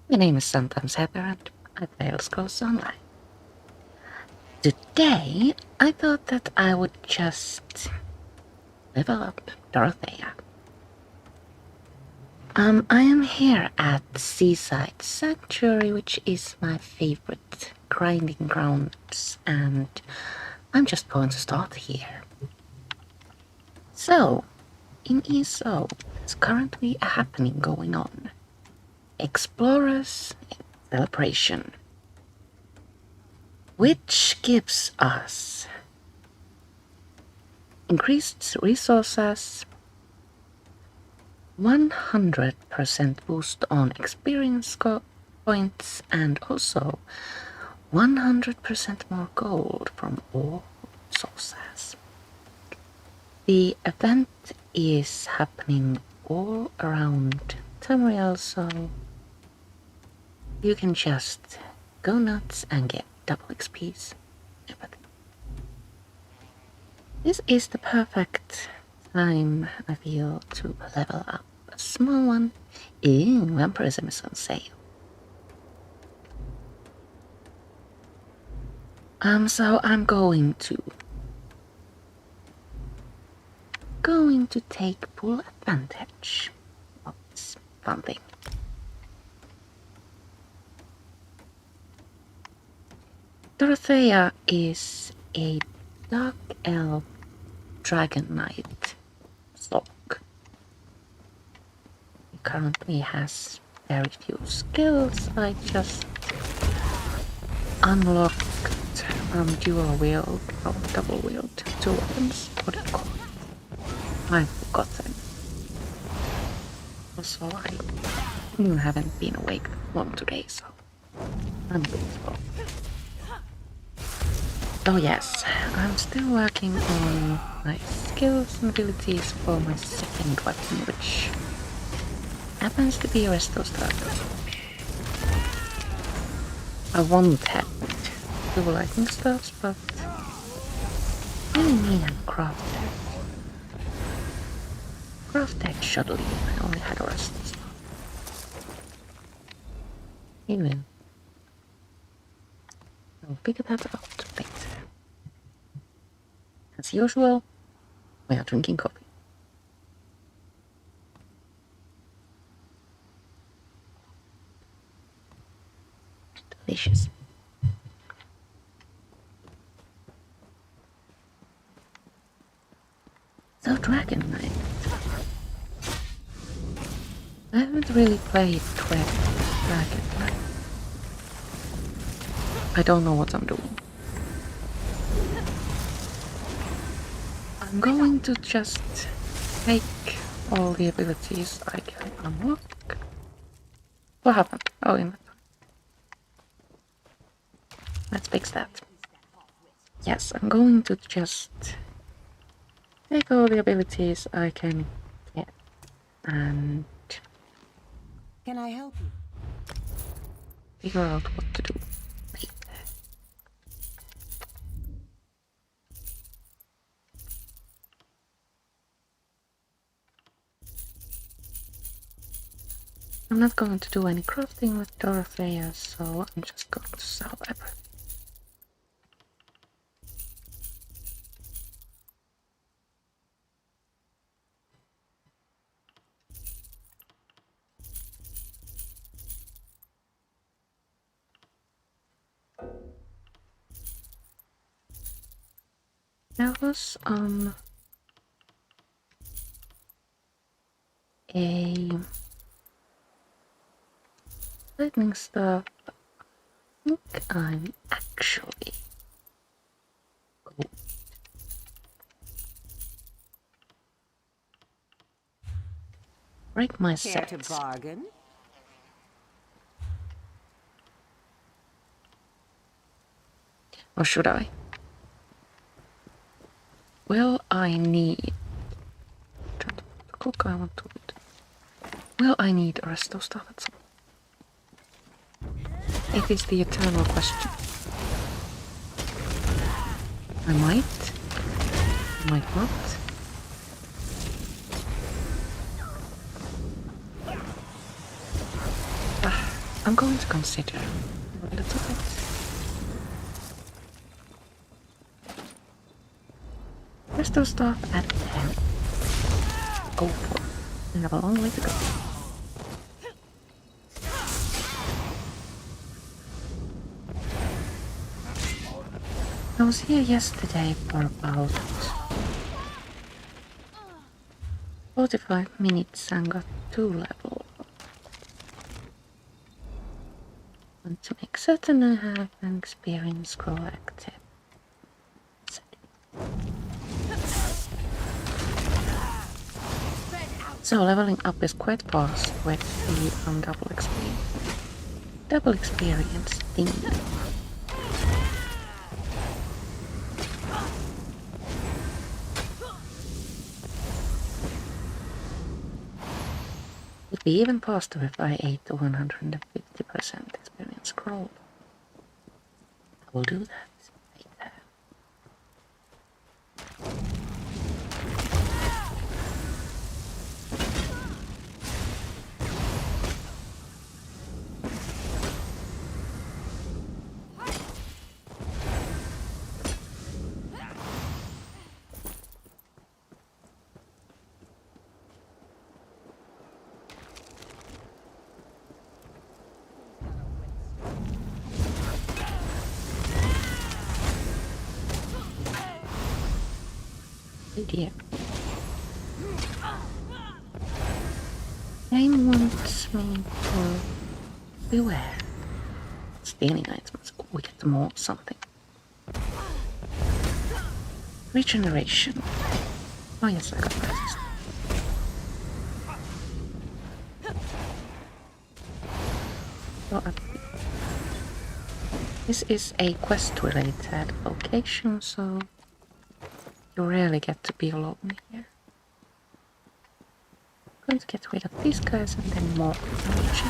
My name is sometimes Heather and I play Elder Scrolls Online. Today, I thought that I would just level up Dorothéa. I am here at Seaside Sanctuary, which is my favorite grinding grounds, and I'm just going to start here. So, in ESO, there's currently a happening going on. Explorers Celebration, which gives us increased resources, 100% boost on experience points, and also 100% more gold from all sources. The event is happening all around Tamriel, so you can just go nuts and get double XPs. This is the perfect time, I feel, to level up a small one. Vampirism is on sale. So I'm going to take full advantage of this fun thing. Dorothéa is a dark elf Dragonknight Sorc. He currently has very few skills. I just unlocked dual wield or double wield two weapons. What do you call it? I've forgotten. Also, I haven't been awake long today, so I'm good as well. Oh yes, I'm still working on my skills and abilities for my second weapon, which happens to be a resto starter. I wanted two lightning stuffs, but I mean I'm crafted. Crafted shuttling, I only had a resto stuff. Even. I'll figure that out later. As usual, we are drinking coffee. Delicious. So Dragonknight. I haven't really played Dragonknight. I don't know what I'm doing. I'm going to just take all the abilities I can unlock. What happened? Oh, in that. Let's fix that. Yes, I'm going to just take all the abilities I can get and can I help you? Figure out what to do later. I'm not going to do any crafting with Dorothéa, so I'm just going to sell everything. There was a lightning stuff. I think I'm actually gold. Break my Care to sets. bargain? Or should I? Well, I need... Cook, I want to eat. Will I need a resto stuff at some point? It is the eternal question. I might not. I'm going to consider a little bit. Rest of stuff at 10. Go for it. We have a long way to go. I was here yesterday for about 45 minutes and got 2 levels. Want to make certain I have an experience scroll active. So leveling up is quite fast with the double experience. Double experience thing. Would be even faster if I ate the 150% experience scroll. I will do that later. Oh dear. Game wants me to beware. Stealing items. Oh, we get more something. Regeneration. Oh yes, I got that. So, this is a quest-related location, so you rarely get to be alone here. I'm going to get rid of these guys and then more regeneration.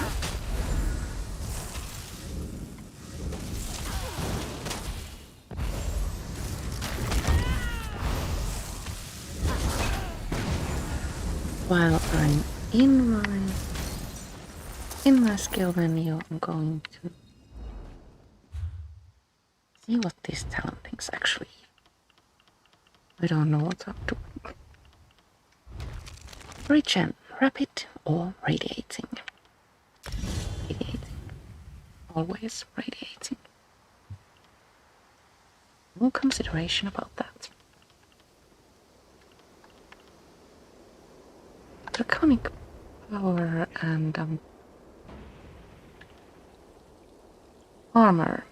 While I'm in my skill menu, I'm going to see what these talent things actually. I don't know what's up to. Regen, rapid or radiating? Radiating. Always radiating. No consideration about that. Draconic power and armor.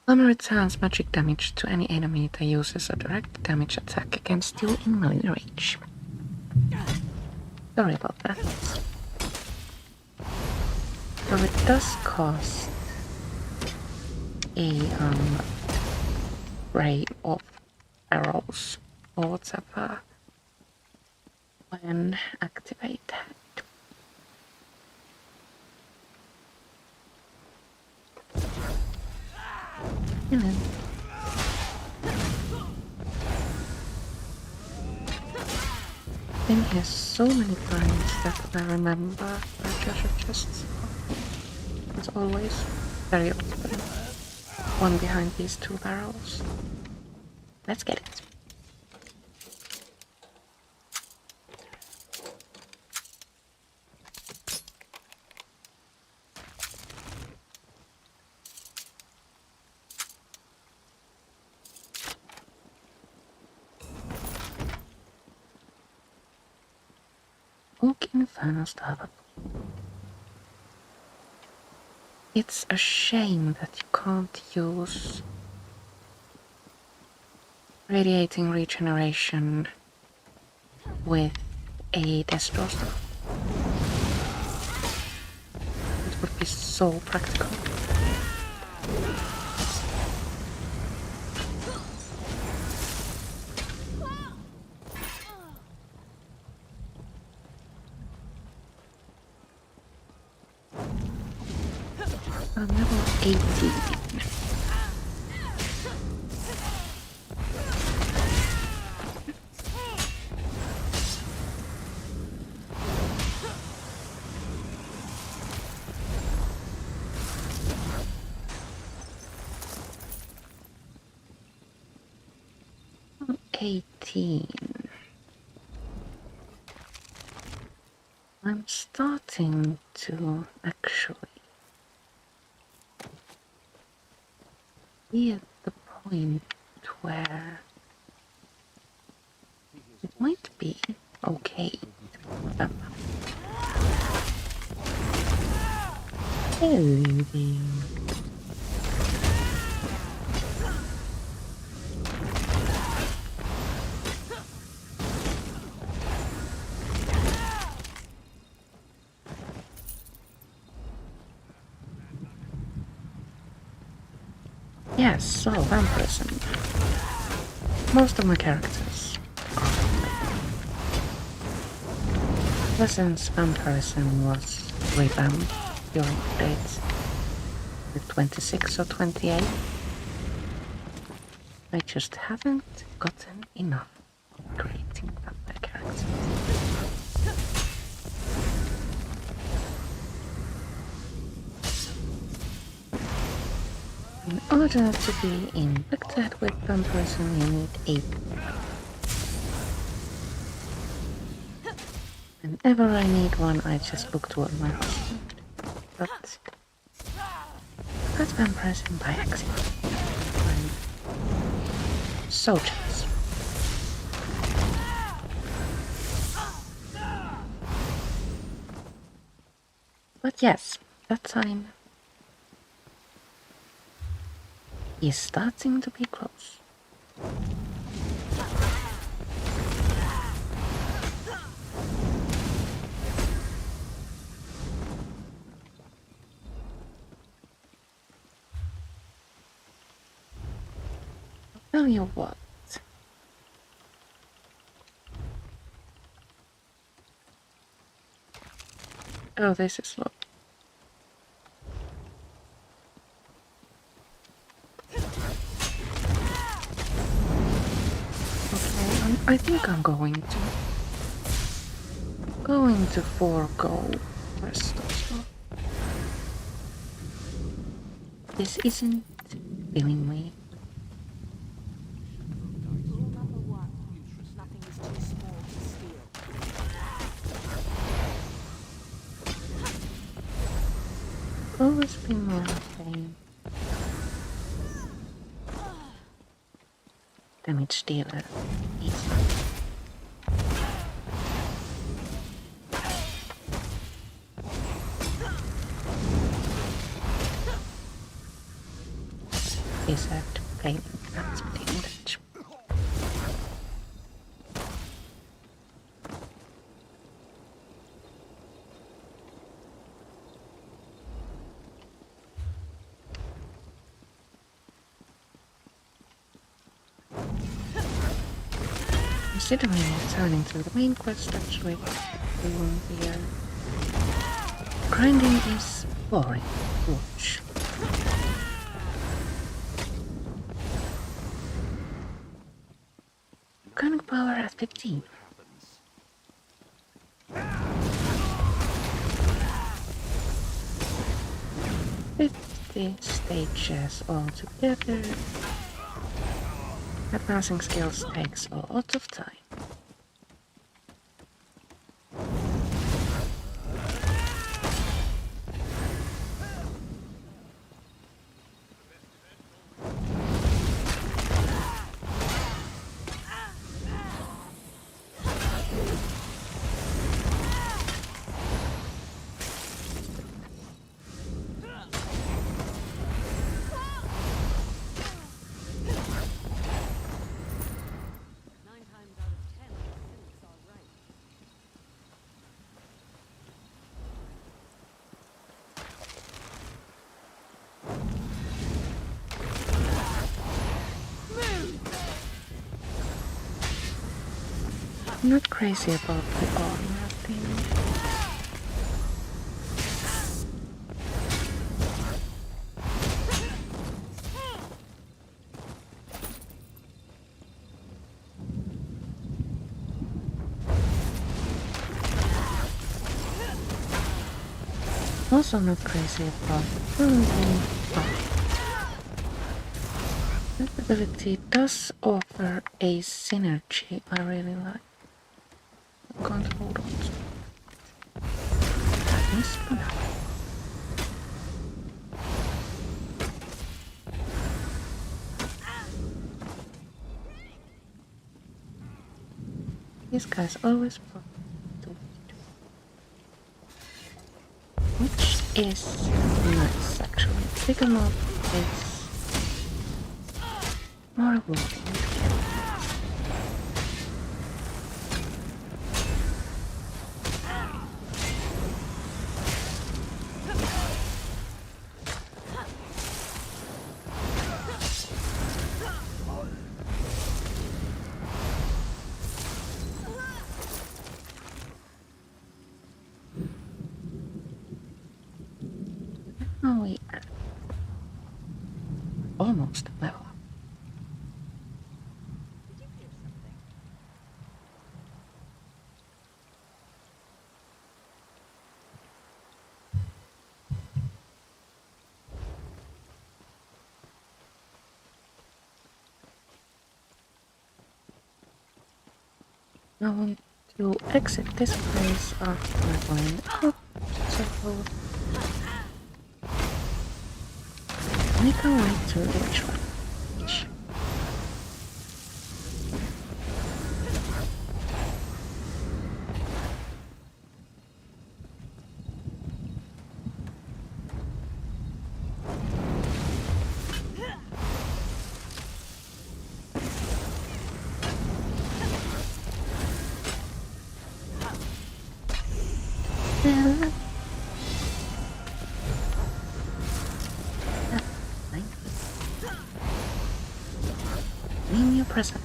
Armor returns magic damage to any enemy that uses a direct damage attack against you in melee range. Sorry about that. So it does cost a ray of arrows or whatever when activated. Hello. Been here so many times that I remember where treasure chests are. As always, very often. One behind these 2 barrels. Let's get it. Oak Inferno startup. It's a shame that you can't use radiating regeneration with a Destro staff. It would be so practical. I'm level 18. 18. I'm starting to actually be at the point where it might be okay to become a vampire. Hello there. Yes, so vampirism. Most of my characters are ever since vampirism was revamped during updates with 26 or 28, I just haven't gotten enough of creating vampire characters. In order to be infected with vampirism, you need 8. Whenever I need one, I just look toward my husband. But that's vampirism by accident. I'm so jealous. But yes, that time is starting to be close. I'll tell you what. Oh, this is slow. Okay, I think I'm going to forego rest also. This isn't filling me. Rule number 1. Nothing is too small to steal. Always been more pain. Damage dealer. Easy. Is that pain? That's pain damage. Considering returning to the main quest, actually, doing the grinding is boring to watch. Cunning power at 15. 50 stages altogether. Advancing skills takes a lot of time. I'm not crazy about the armor thing. Also not crazy about building. This ability does offer a synergy I really like. I'm going to hold on to this one. These guys always put to which is nice actually. Pick them up is more rewarding. Oh, we are almost level up. Did you hear something? I want to exit this place after leveling up, so make our way to the shrine. Name your present.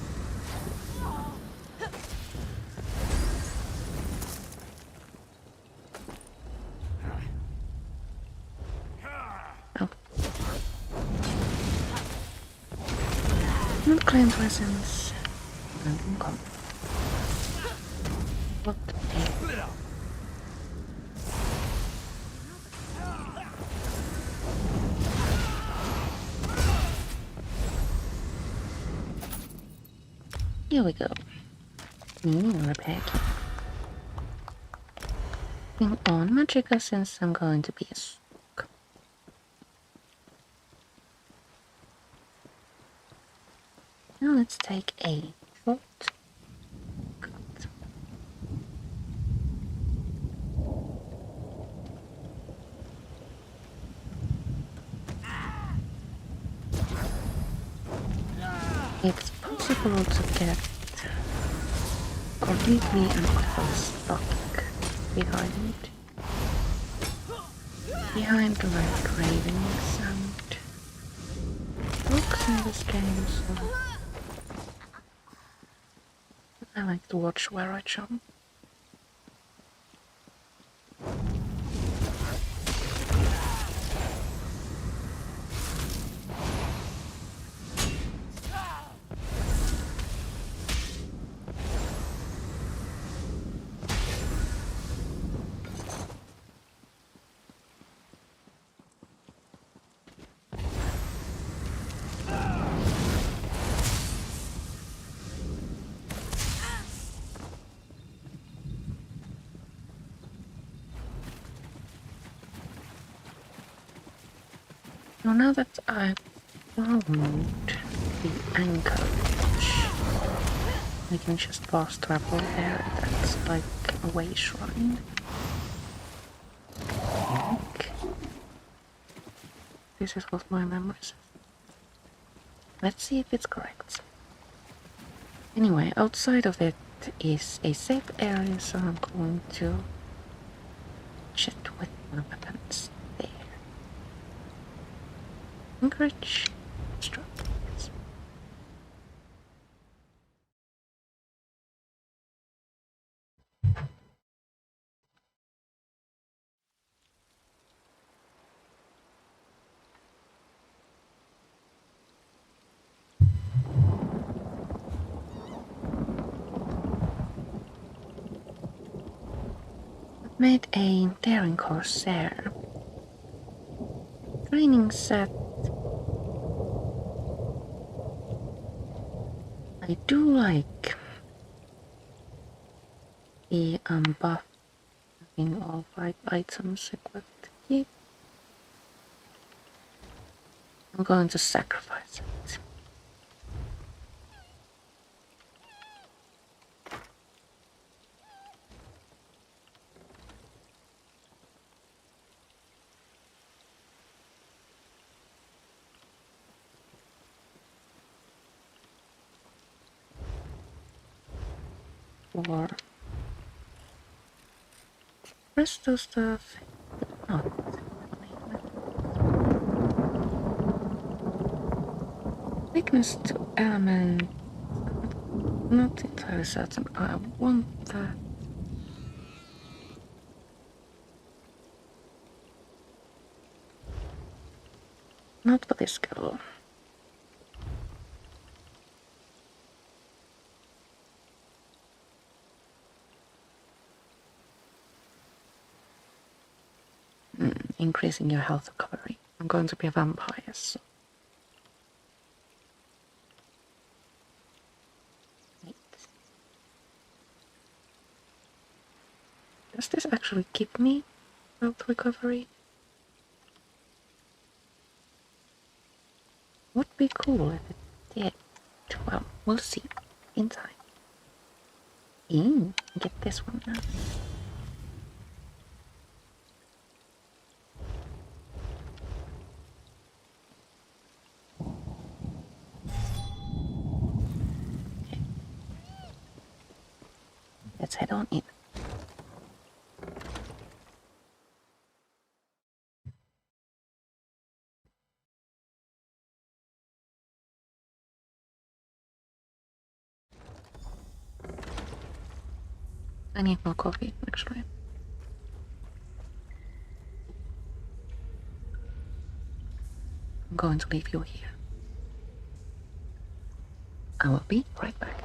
Oh. Not claim presence. And income. What the hell? Here we go. Repair key. Bring on Magicka since I'm going to be a Sorc. Now let's take a short cut. It's possible to get completely and utterly stuck behind the red ravings and books in this game, so I like to watch where I jump. So now that I've found the anchorage, I can just fast travel there. That's like a way shrine. I think this is what my memory says. Let's see if it's correct. Anyway, outside of it is a safe area, so I'm going to chat with my weapons there. Anchorage, strike. Made a daring corsair. Training set. I do like the buff having all 5 items equipped. Yeah. I'm going to sacrifice it. For resto stuff, not weakness to element. Not entirely certain I want that. Not for this girl. Increasing your health recovery. I'm going to be a vampire, so. Wait. Does this actually give me health recovery? Would be cool if it did. Well, we'll see in time. Get this one now. Okay. Let's head on in. I need more coffee, actually. I'm going to leave you here. I will be right back.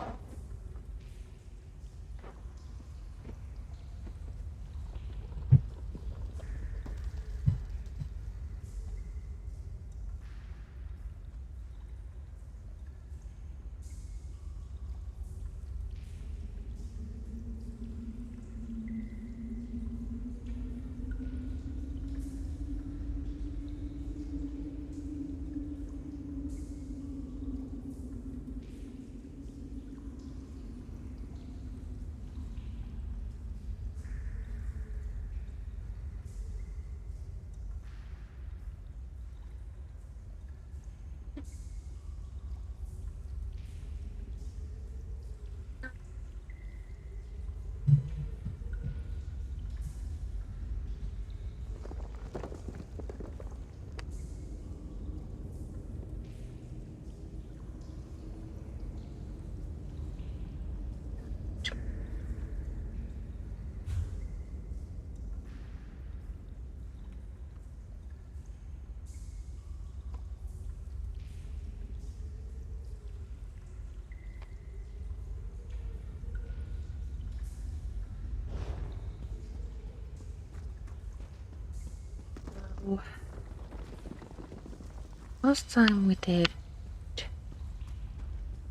Last time we did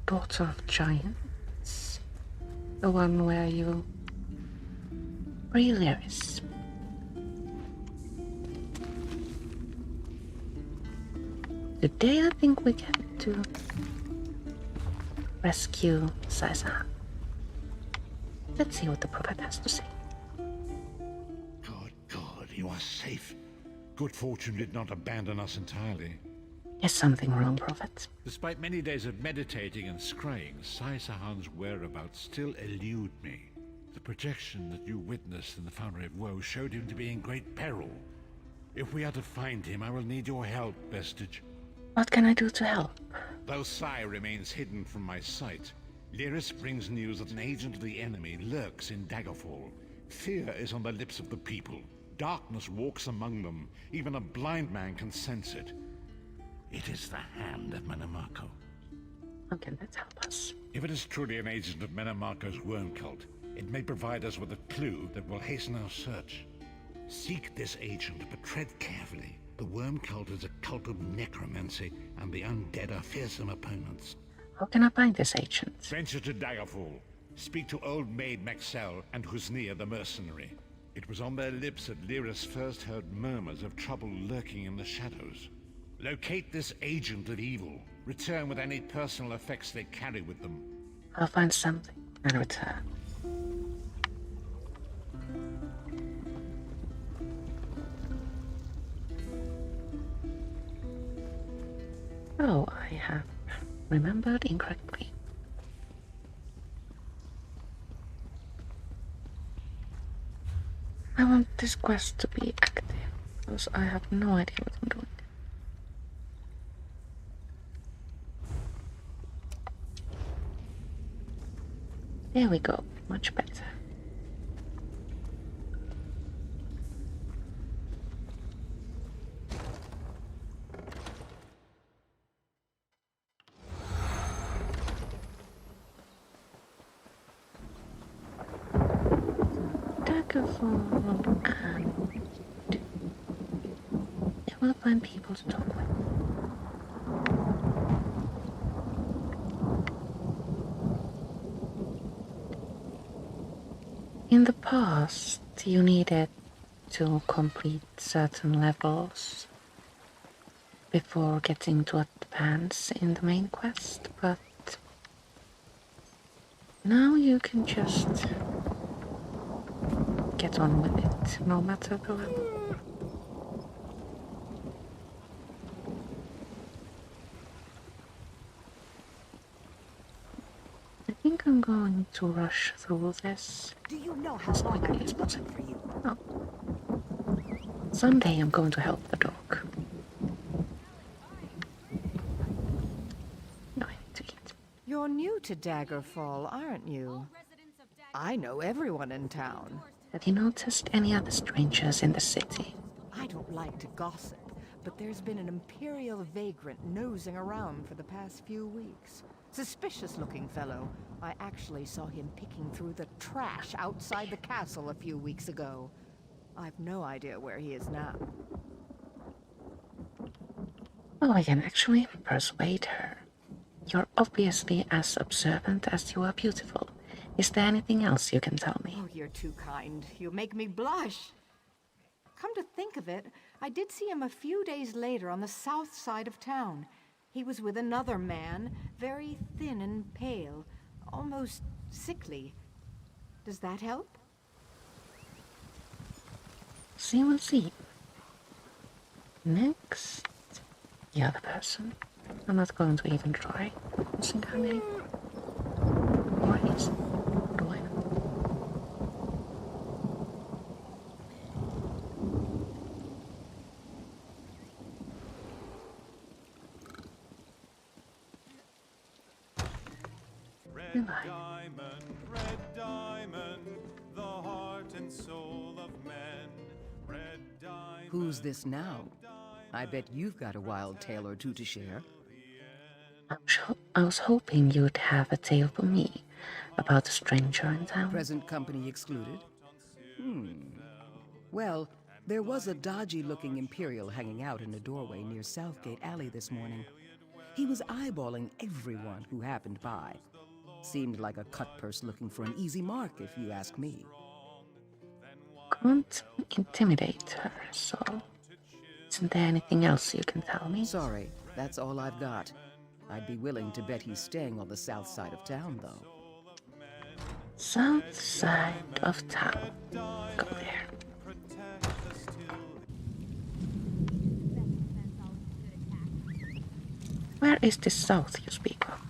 Daughter of Giants, the one where you really is. Today I think we get to rescue Seaside. Let's see what the prophet has to say. God, you are safe. Good fortune did not abandon us entirely. Is something wrong, prophet? Despite many days of meditating and scrying, Saisahan's whereabouts still elude me. The projection that you witnessed in the Foundry of Woe showed him to be in great peril. If we are to find him, I will need your help, Vestige. What can I do to help? Though Sai remains hidden from my sight, Lyris brings news that an agent of the enemy lurks in Daggerfall. Fear is on the lips of the people. Darkness walks among them. Even a blind man can sense it. It is the hand of Menamarco. How can that help us? If it is truly an agent of Menamarco's worm cult, it may provide us with a clue that will hasten our search. Seek this agent, but tread carefully. The worm cult is a cult of necromancy, and the undead are fearsome opponents. How can I find this agent? Venture to Daggerfall. Speak to Old Maid Maxell and Husnia the mercenary. It was on their lips that Lyris first heard murmurs of trouble lurking in the shadows. Locate this agent of evil. Return with any personal effects they carry with them. I'll find something and return. Oh, I have remembered incorrectly. I want this quest to be active, because I have no idea what I'm doing. There we go, much better. Daggerfall and I will find people to talk with. In the past, you needed to complete certain levels before getting to advance in the main quest, but now you can just get on with it, no matter the level. I think I'm going to rush through this. Do you know how As long quickly I've as been looking for you? Oh. Someday I'm going to help the dog. No, I need to eat. You're new to Daggerfall, aren't you? I know everyone in town. Have you noticed any other strangers in the city? I don't like to gossip, but there's been an Imperial vagrant nosing around for the past few weeks. Suspicious-looking fellow. I actually saw him picking through the trash outside the castle a few weeks ago. I've no idea where he is now. Oh, I can actually persuade her. You're obviously as observant as you are beautiful. Is there anything else you can tell me? Oh, you're too kind. You make me blush. Come to think of it, I did see him a few days later on the south side of town. He was with another man, very thin and pale, almost sickly. Does that help? See, we'll see. Next, the other person. I'm not going to even try pronouncing her name. Or his. What do I know? Red diamond, the heart and soul of men. Red diamond. Who's this now? I bet you've got a wild tale or two to share. I was hoping you'd have a tale for me about a stranger in town. Present company excluded? Well, there was a dodgy-looking Imperial hanging out in a doorway near Southgate Alley this morning. He was eyeballing everyone who happened by. Seemed like a cut-purse looking for an easy mark, if you ask me. Can't intimidate her, so... Isn't there anything else you can tell me? Sorry, that's all I've got. I'd be willing to bet he's staying on the south side of town, though. South side of town. Go there. Where is this south you speak of?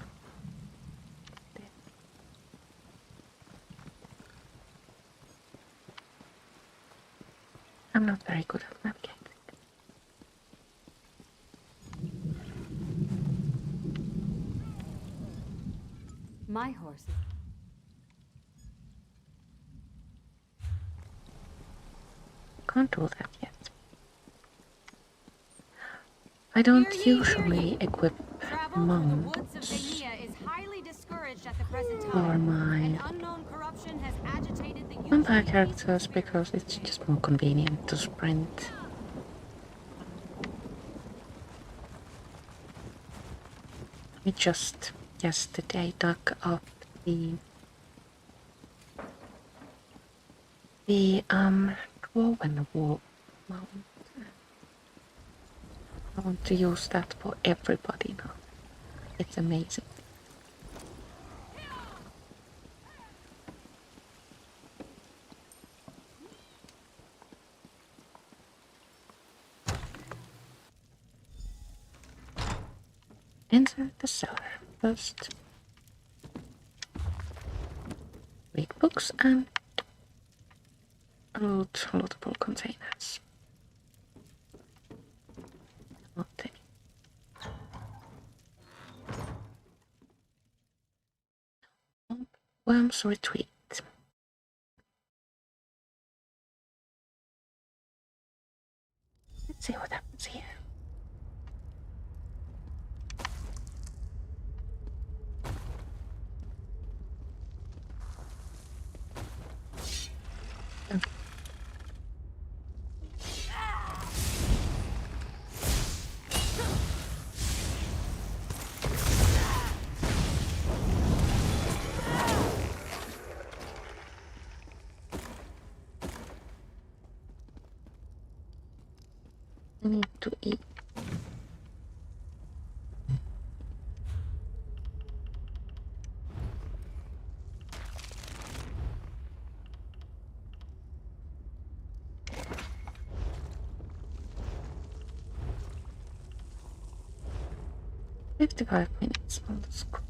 I'm not very good at navigating. My horse. Can't do that yet. I don't Hear ye, hear usually ye. equip Travel through the woods of mounts Vania is highly discouraged at the present for time. my An unknown corruption has agitated the vampire usually characters peaceful because it's just more convenient to sprint. Let me just yesterday dug up the Dwarven Wall mount. I want to use that for everybody now. It's amazing. Enter the cellar first. Read books and loot multiple containers. Okay. Worm's retreat. Let's see what happens here. I need to eat. "55 minutes on the scroll."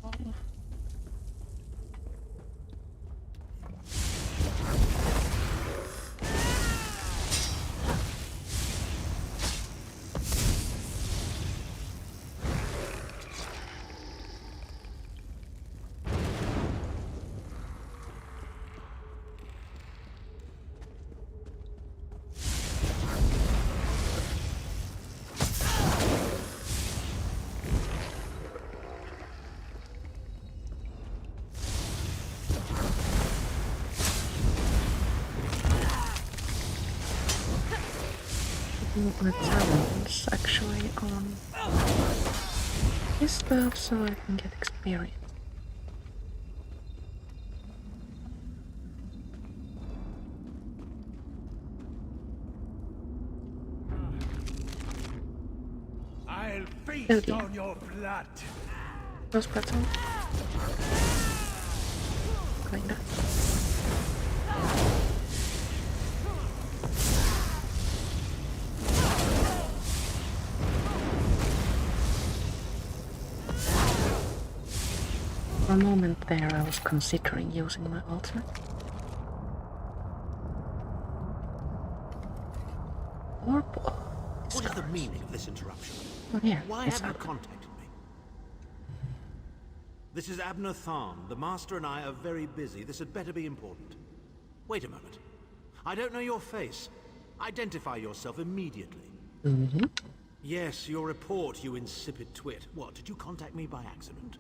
My talents actually on this stuff so I can get experience. I'll feast Oh dear. on your blood. Rose pretzel. Kinda. For a moment there I was considering using my ultimate. What is the meaning of this interruption? Oh yeah, Why it's have you up. contacted me? This is Abner Tharn. The Master and I are very busy. This had better be important. Wait a moment. I don't know your face. Identify yourself immediately. Mm-hmm. Yes, your report, you insipid twit. What, did you contact me by accident?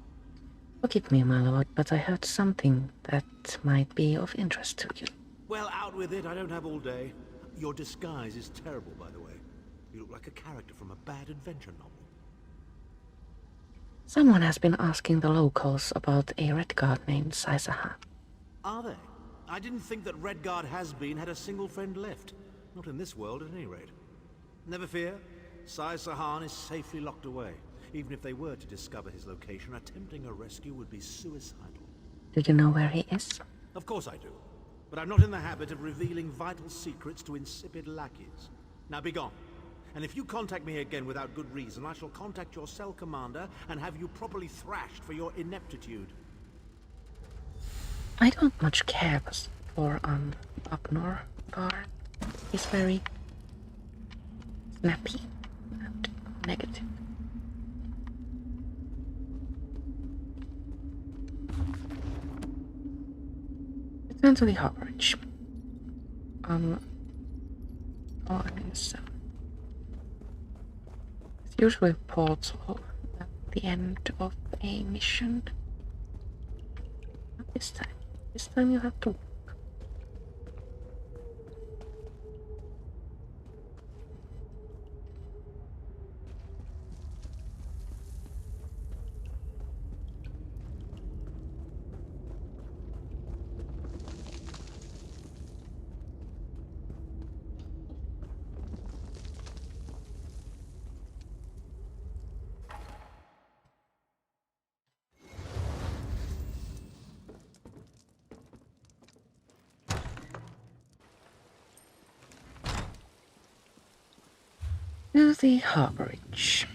Forgive me, my lord, but I heard something that might be of interest to you. Well, out with it. I don't have all day. Your disguise is terrible, by the way. You look like a character from a bad adventure novel. Someone has been asking the locals about a red guard named Saisaha. Are they? I didn't think that Redguard has-been had a single friend left. Not in this world, at any rate. Never fear. Sai Sahan is safely locked away. Even if they were to discover his location, attempting a rescue would be suicidal. Do you know where he is? Of course I do. But I'm not in the habit of revealing vital secrets to insipid lackeys. Now be gone. And if you contact me again without good reason, I shall contact your cell commander and have you properly thrashed for your ineptitude. I don't much care for Abner Guard. He's very snappy and negative. Return to the harborage. It's usually a portal at the end of a mission. Not this time. This time you have to walk. To the harborage.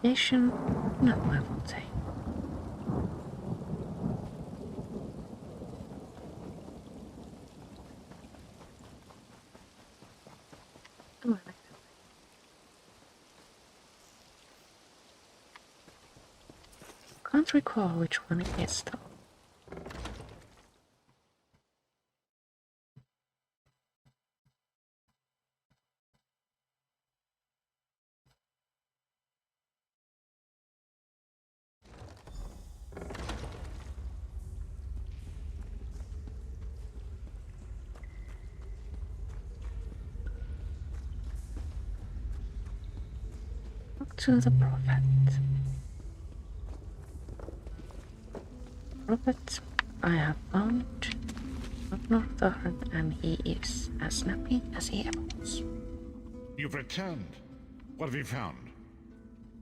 Navigation, not my forte. Come on. Can't recall which one it is though. Talk to the prophet. Prophet, I have found Tharn, and he is as snappy as he ever was. You've returned. What have you found?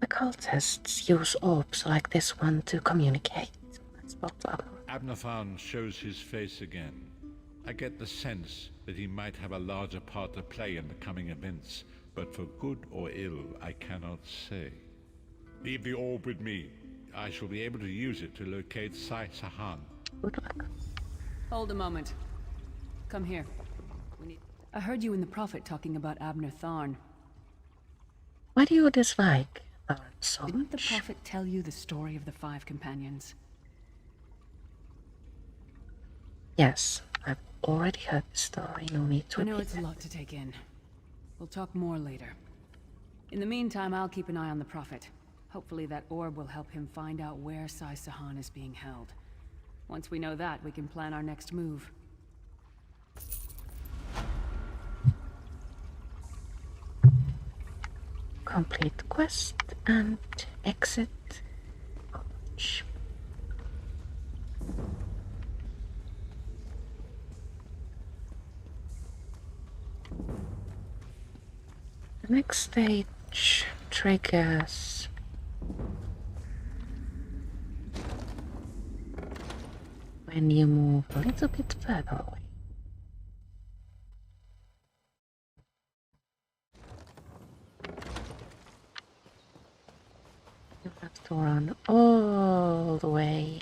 The cultists use orbs like this one to communicate. That's blah blah. Tharn shows his face again. I get the sense that he might have a larger part to play in the coming events, but for good or ill, I cannot say. Leave the orb with me. I shall be able to use it to locate Sahan. Good luck. Hold a moment. Come here. I heard you and the Prophet talking about Tharn. Why do you dislike Tharn so much? Didn't the Prophet tell you the story of the 5 companions? Yes, I've already heard the story. No need to I know repeat it's a lot to take in. We'll talk more later. In the meantime, I'll keep an eye on the Prophet. Hopefully that orb will help him find out where Sahan is being held. Once we know that, we can plan our next move. Complete the quest and exit college. The next stage triggers when you move a little bit further away. You have to run all the way.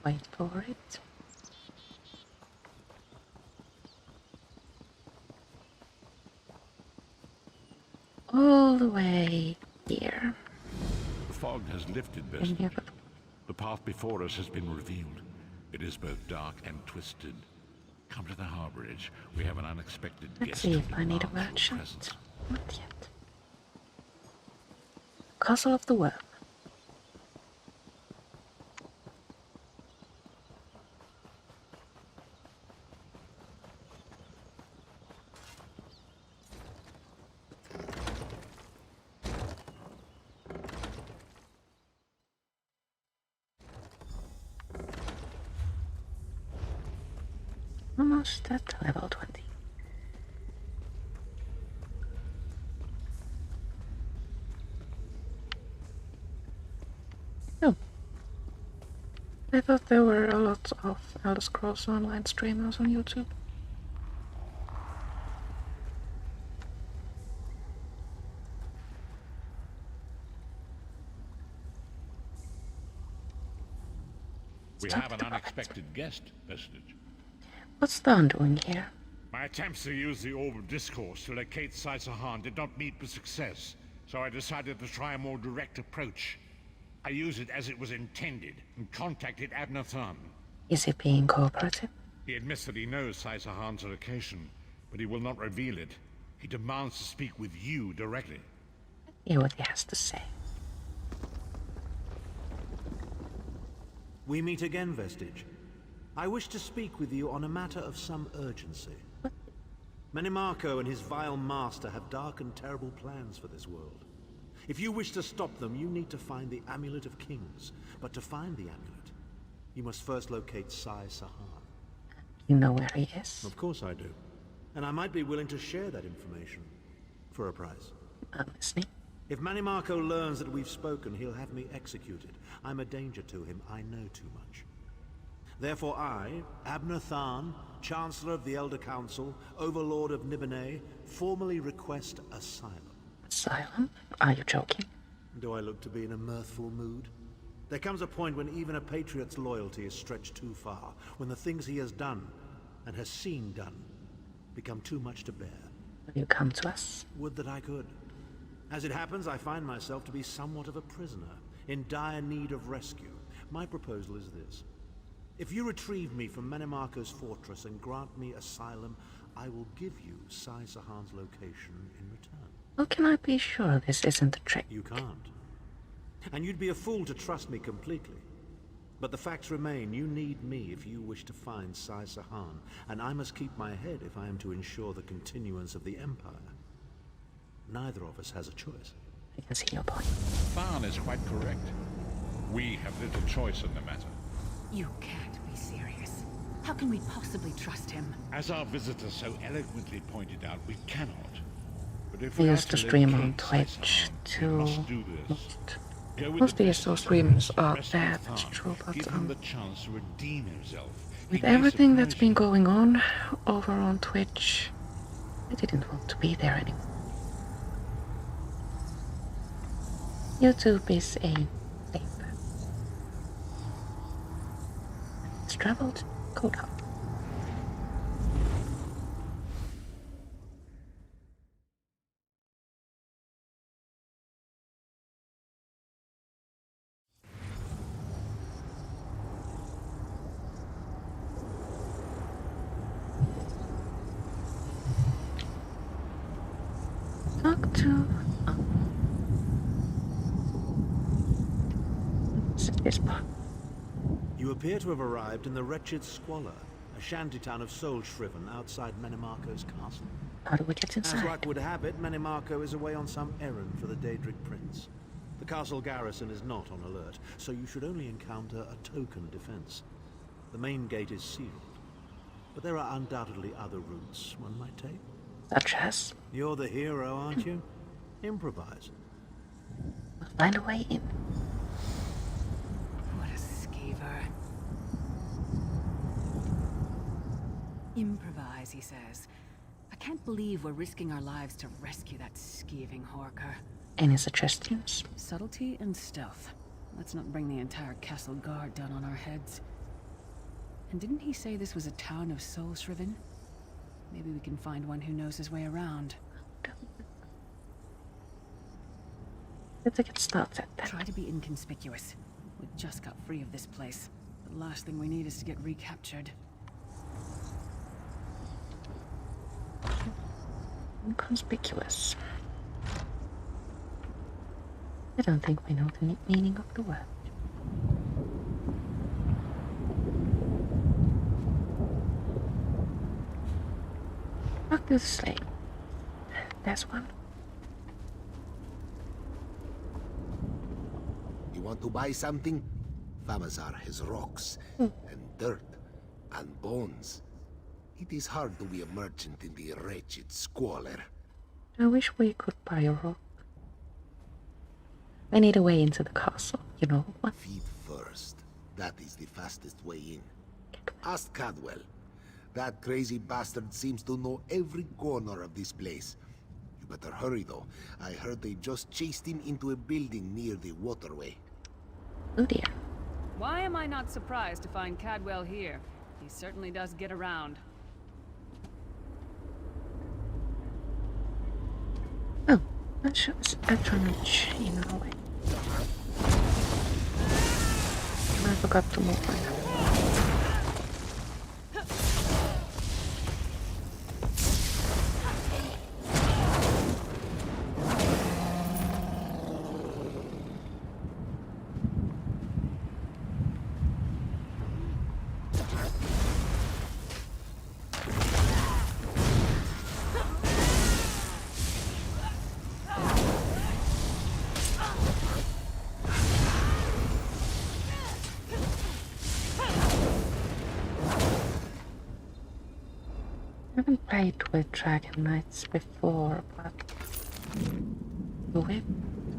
Wait for it. All the way here. The fog has lifted, And Vestige. here. The path before us has been revealed. It is both dark and twisted. Come to the harborage. We have an unexpected Let's guest. see who if I need a demands your merchant. presence. Not yet. Castle of the Worm. Almost at level 20. Oh. I thought there were a lot of Elder Scrolls Online streamers on YouTube. We have an unexpected guest, Vestige. What's Tharn doing here? My attempts to use the Orb of Discourse to locate Sahan did not meet with success, so I decided to try a more direct approach. I used it as it was intended, and contacted Tharn. Is he being cooperative? He admits that he knows Sahan's location, but he will not reveal it. He demands to speak with you directly. Hear what he has to say. We meet again, Vestige. I wish to speak with you on a matter of some urgency. Menimarco and his vile master have dark and terrible plans for this world. If you wish to stop them, you need to find the Amulet of Kings. But to find the amulet, you must first locate Sahan. You know where he is? Of course I do. And I might be willing to share that information. For a price. I'm listening. If Manimarco learns that we've spoken, he'll have me executed. I'm a danger to him. I know too much. Therefore I, Abner Tharn, Chancellor of the Elder Council, Overlord of Nibene, formally request asylum. Asylum? Are you joking? Do I look to be in a mirthful mood? There comes a point when even a patriot's loyalty is stretched too far, when the things he has done, and has seen done, become too much to bear. Will you come to us? Would that I could. As it happens, I find myself to be somewhat of a prisoner, in dire need of rescue. My proposal is this. If you retrieve me from Manimarco's fortress and grant me asylum, I will give you Sai Sahan's location in return. How can I be sure this isn't a trick? You can't. And you'd be a fool to trust me completely. But the facts remain, you need me if you wish to find Sai Sahan, and I must keep my head if I am to ensure the continuance of the Empire. Neither of us has a choice. I can see your point. Tharn is quite correct. We have little choice in the matter. You can't be serious. How can we possibly trust him? As our visitor so eloquently pointed out, we cannot. But if We we are used to to stream on locate Twitch Sai Sahan, to... we must do this. Go with Most the ESO best streamers friends, are rescue bad, Tharn, it's true, but give him the chance to redeem himself. with He may everything that's surprise been you. going on over on Twitch, I didn't want to be there anymore. YouTube is a safe. It's traveled code hub. Talk to... Oh. This part. You appear to have arrived in the wretched Squalor, a shantytown of soul-shriven outside Manimarco's castle. How do we get As inside? luck would have it, Manimarco is away on some errand for the Daedric Prince. The castle garrison is not on alert, so you should only encounter a token defense. The main gate is sealed, but there are undoubtedly other routes one might take. Such as? You're the hero, aren't you? Improvise. We'll find a way in. What a skeever. Improvise, he says. I can't believe we're risking our lives to rescue that skeeving horker. Any suggestions? Subtlety and stealth. Let's not bring the entire castle guard down on our heads. And didn't he say this was a town of soul-shriven? Maybe we can find one who knows his way around. Let's get started then. Try to be inconspicuous. We just got free of this place. The last thing we need is to get recaptured. Inconspicuous. I don't think we know the meaning of the word. Talk to the slave. There's one. You want to buy something? Famazar has rocks, and dirt, and bones. It is hard to be a merchant in the wretched Squalor. I wish we could buy a rock. I need a way into the castle, you know what? Feed first. That is the fastest way in. Ask Cadwell. That crazy bastard seems to know every corner of this place. You better hurry, though. I heard they just chased him into a building near the waterway. Oh dear. Why am I not surprised to find Cadwell here? He certainly does get around. Oh, that shows patronage in a way. I forgot to move my hand. I haven't played with Dragon Knights before, but do it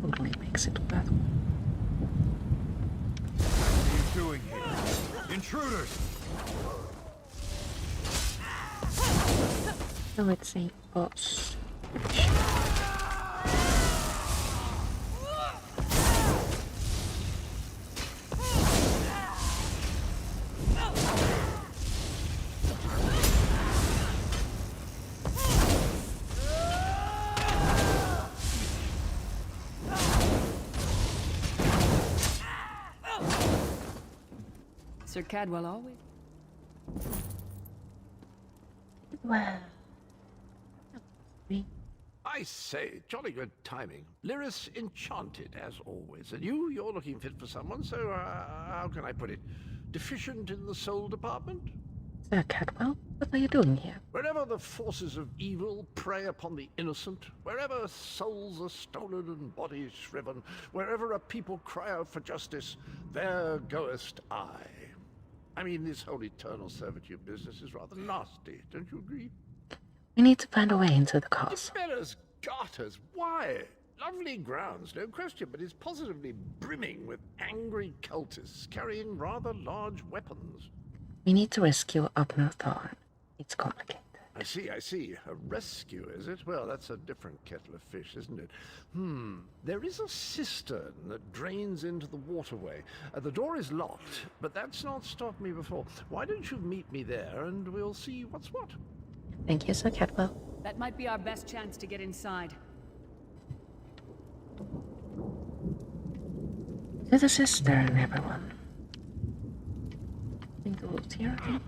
totally makes it worth. What are you doing here? Intruders! So it's a boss. Sir Cadwell always... Well, I say, jolly good timing. Lyris enchanted, as always. And you're looking fit for someone, so how can I put it? Deficient in the soul department? Sir Cadwell, what are you doing here? Wherever the forces of evil prey upon the innocent, wherever souls are stolen and bodies shriven, wherever a people cry out for justice, there goest I. I mean, this whole eternal servitude business is rather nasty, don't you agree? We need to find a way into the castle. Bella's garters, why? Lovely grounds, no question, but it's positively brimming with angry cultists carrying rather large weapons. We need to rescue Abner Tharn. It's complicated. I see. A rescue, is it? Well, that's a different kettle of fish, isn't it? There is a cistern that drains into the waterway. The door is locked, but that's not stopped me before. Why don't you meet me there, and we'll see what's what? Thank you, Sir Cadwell. That might be our best chance to get inside. To the cistern, everyone. I think the woods here, I think.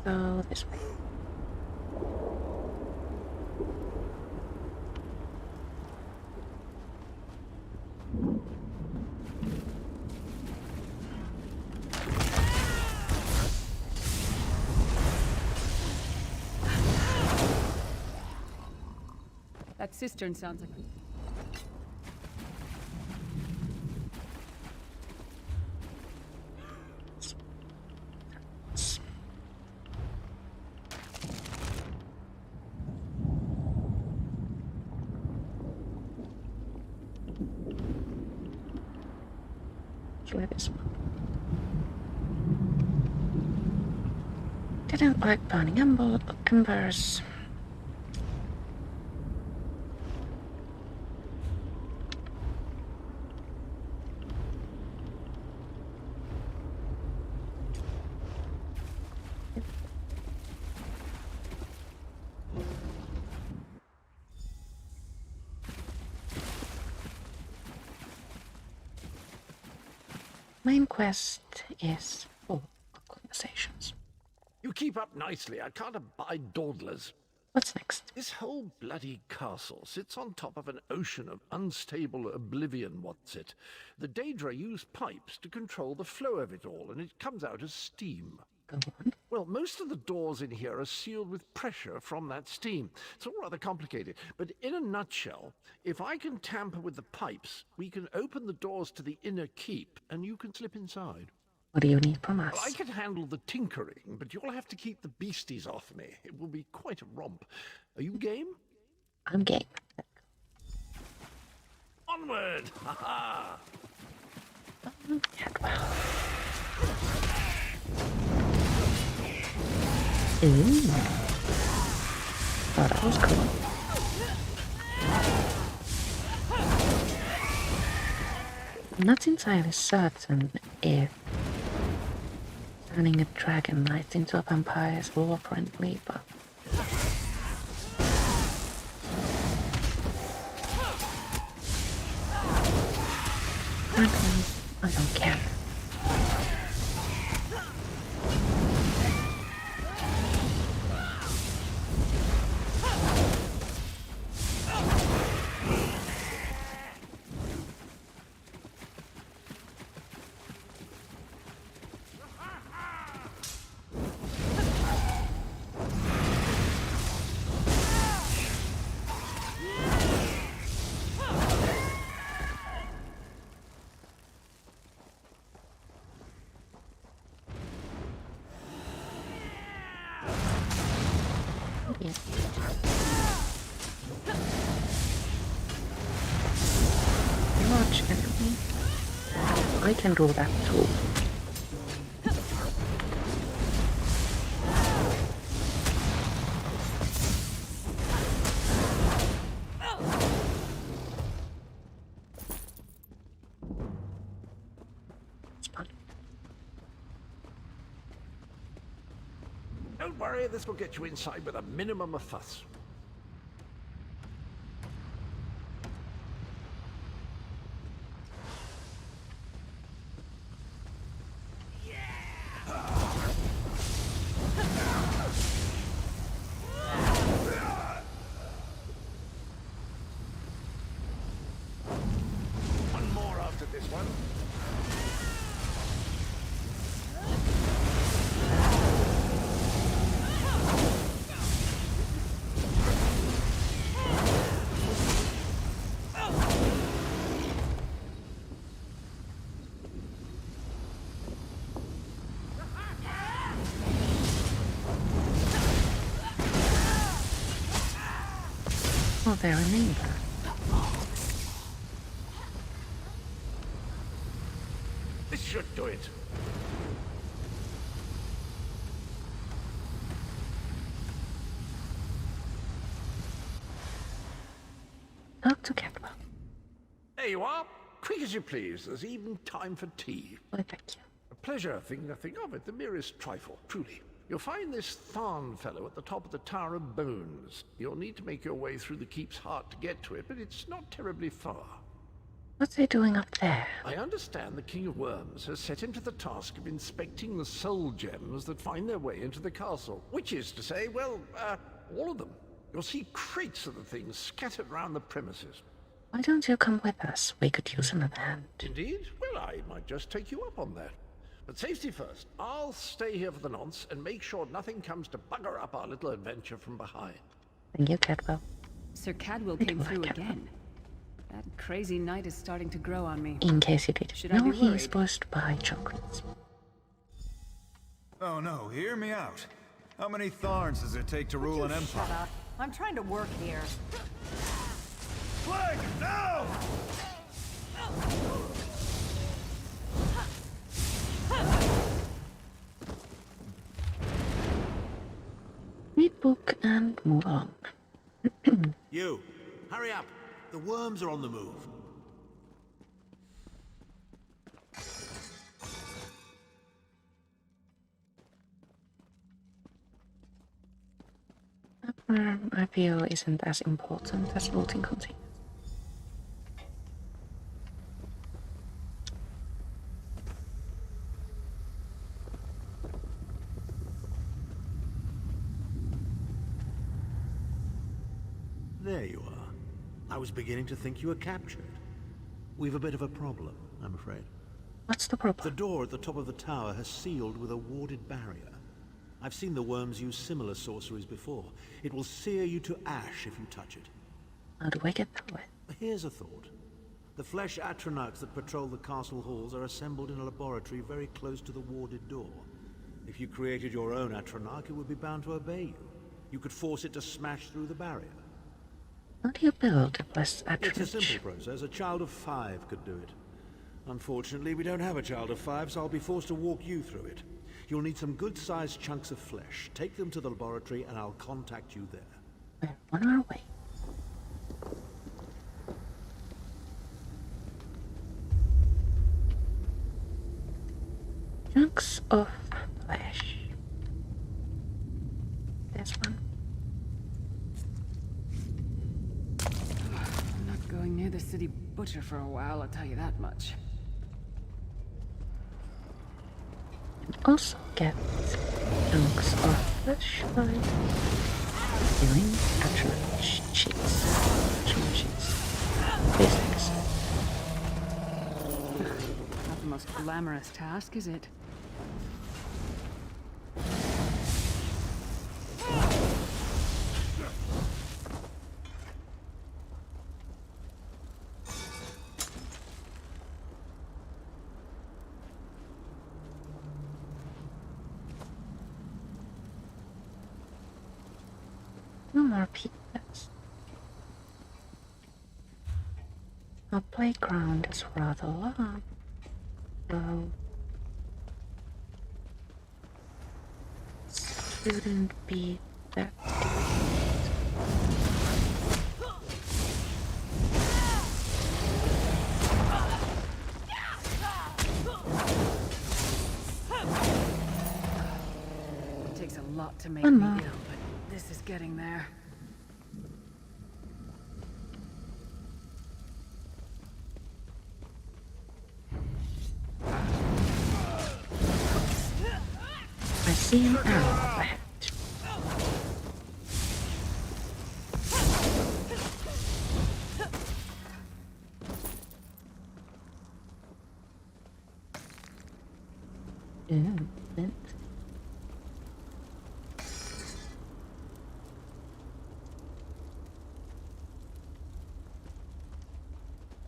So, this way. That cistern sounds like... Actually, this one. Didn't like burning embers. Main quest is full of conversations. You keep up nicely. I can't abide dawdlers. What's next? This whole bloody castle sits on top of an ocean of unstable oblivion, what's it? The Daedra use pipes to control the flow of it all, and it comes out as steam. Go on. Well, most of the doors in here are sealed with pressure from that steam. It's all rather complicated, but in a nutshell, if I can tamper with the pipes, we can open the doors to the inner keep, and you can slip inside. What do you need from us? Well, I can handle the tinkering, but you'll have to keep the beasties off me. It will be quite a romp. Are you game? I'm game. Onward! Ha-ha! Cadwell. Ooh. Oh, that was cool. I'm not entirely certain if turning a dragon knight into a vampire is lore friendly, but I don't care. yet. Large enemy. I can do that too. Don't worry, this will get you inside with a minimum of fuss. One more after this one. Oh, they're a neighbor. This should do it. Talk to Catwell. There you are. Quick as you please. There's even time for tea. Why, thank you. A pleasure, think nothing of it. The merest trifle, truly. You'll find this Tharn fellow at the top of the Tower of Bones. You'll need to make your way through the keep's heart to get to it, but it's not terribly far. What's he doing up there? I understand the King of Worms has set him to the task of inspecting the soul gems that find their way into the castle. Which is to say, well, all of them. You'll see crates of the things scattered around the premises. Why don't you come with us? We could use another hand. Indeed? Well, I might just take you up on that. But safety first. I'll stay here for the nonce and make sure nothing comes to bugger up our little adventure from behind. Thank you, Catwell. Sir Cadwell came through again. That crazy night is starting to grow on me. In case you didn't Should I know, be he worried? is supposed to buy chocolates. Oh no, hear me out. How many Tharns does it take to rule an empire? Shut up. I'm trying to work here. Flag, now! Read book and move on. You, hurry up. The worms are on the move. I feel isn't as important as looting containers. There you are. I was beginning to think you were captured. We've a bit of a problem, I'm afraid. What's the The problem? door at the top of the tower has sealed with a warded barrier. I've seen the worms use similar sorceries before. It will sear you to ash if you touch it. How do I get through it? Here's a thought. The flesh atronachs that patrol the castle halls are assembled in a laboratory very close to the warded door. If you created your own atronach, it would be bound to obey you. You could force it to smash through the barrier. How do you build a blessed It's a attribute? simple process. A child of 5 could do it. Unfortunately, we don't have a child of 5, so I'll be forced to walk you through it. You'll need some good-sized chunks of flesh. Take them to the laboratory and I'll contact you there. We're on our way. Chunks of flesh. This one. I'm not going near the city butcher for a while, I'll tell you that much. And also get chunks of flesh by doing attribute sheets. Attribute sheets. Basics. Not the most glamorous task, is it? No more pieces. Our playground is rather large, so it shouldn't be that It takes a lot to make me ill, but this is getting there. I see an arrow up ahead. Vent.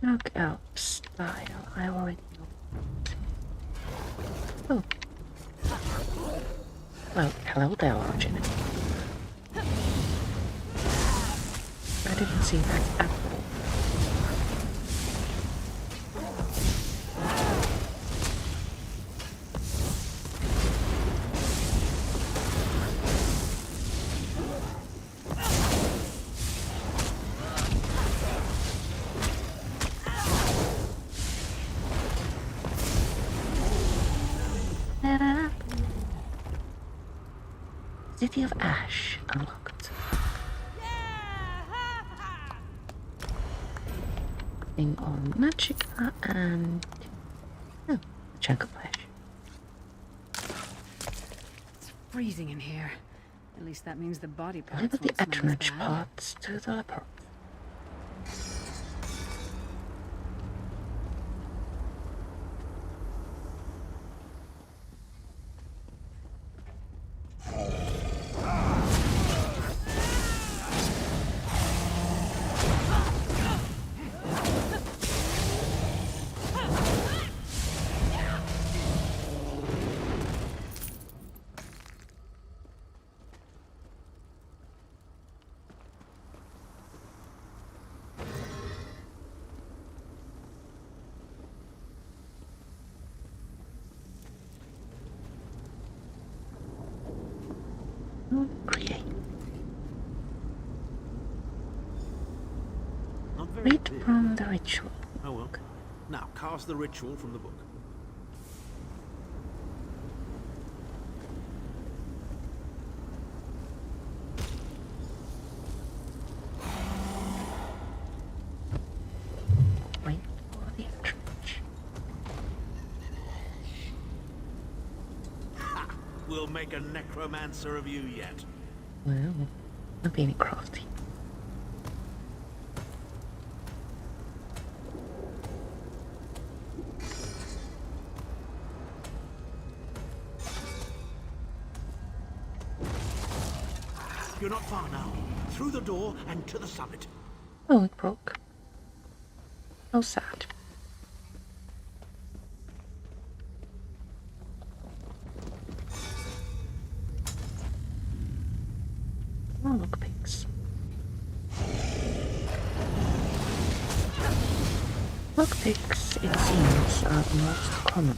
Dark elf style, I already know. Oh. Well, hello there, large enemy. I didn't see that apple. City of Ash unlocked. Thing on Magicka and a chunk of flesh. It's freezing in here. At least that means the body parts Deliver the won't smell as Atronach bad. parts to the laboratory. Create. Not very Read clear. from the ritual. Oh well. Now, cast the ritual from the book. Wait for the Atronach. Ha! We'll make a necromancer of you yet. Well, not being crafty. You're not far now. Through the door and to the summit. Oh, it broke. So sad. Oh, look, pigs. Lockpicks, it seems, are the most common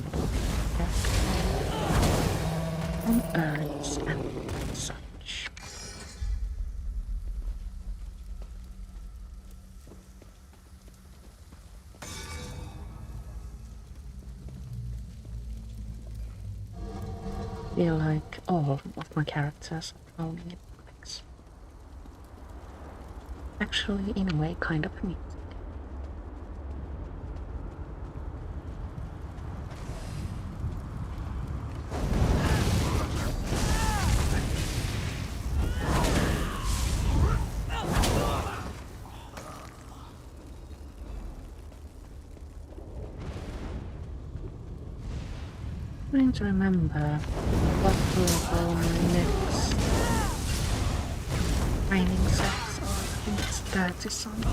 on urns and such. I feel like all of my characters are owning it. Actually, in a way, kind of neat. Trying to remember what level my next training sets are. I think it's 30 something.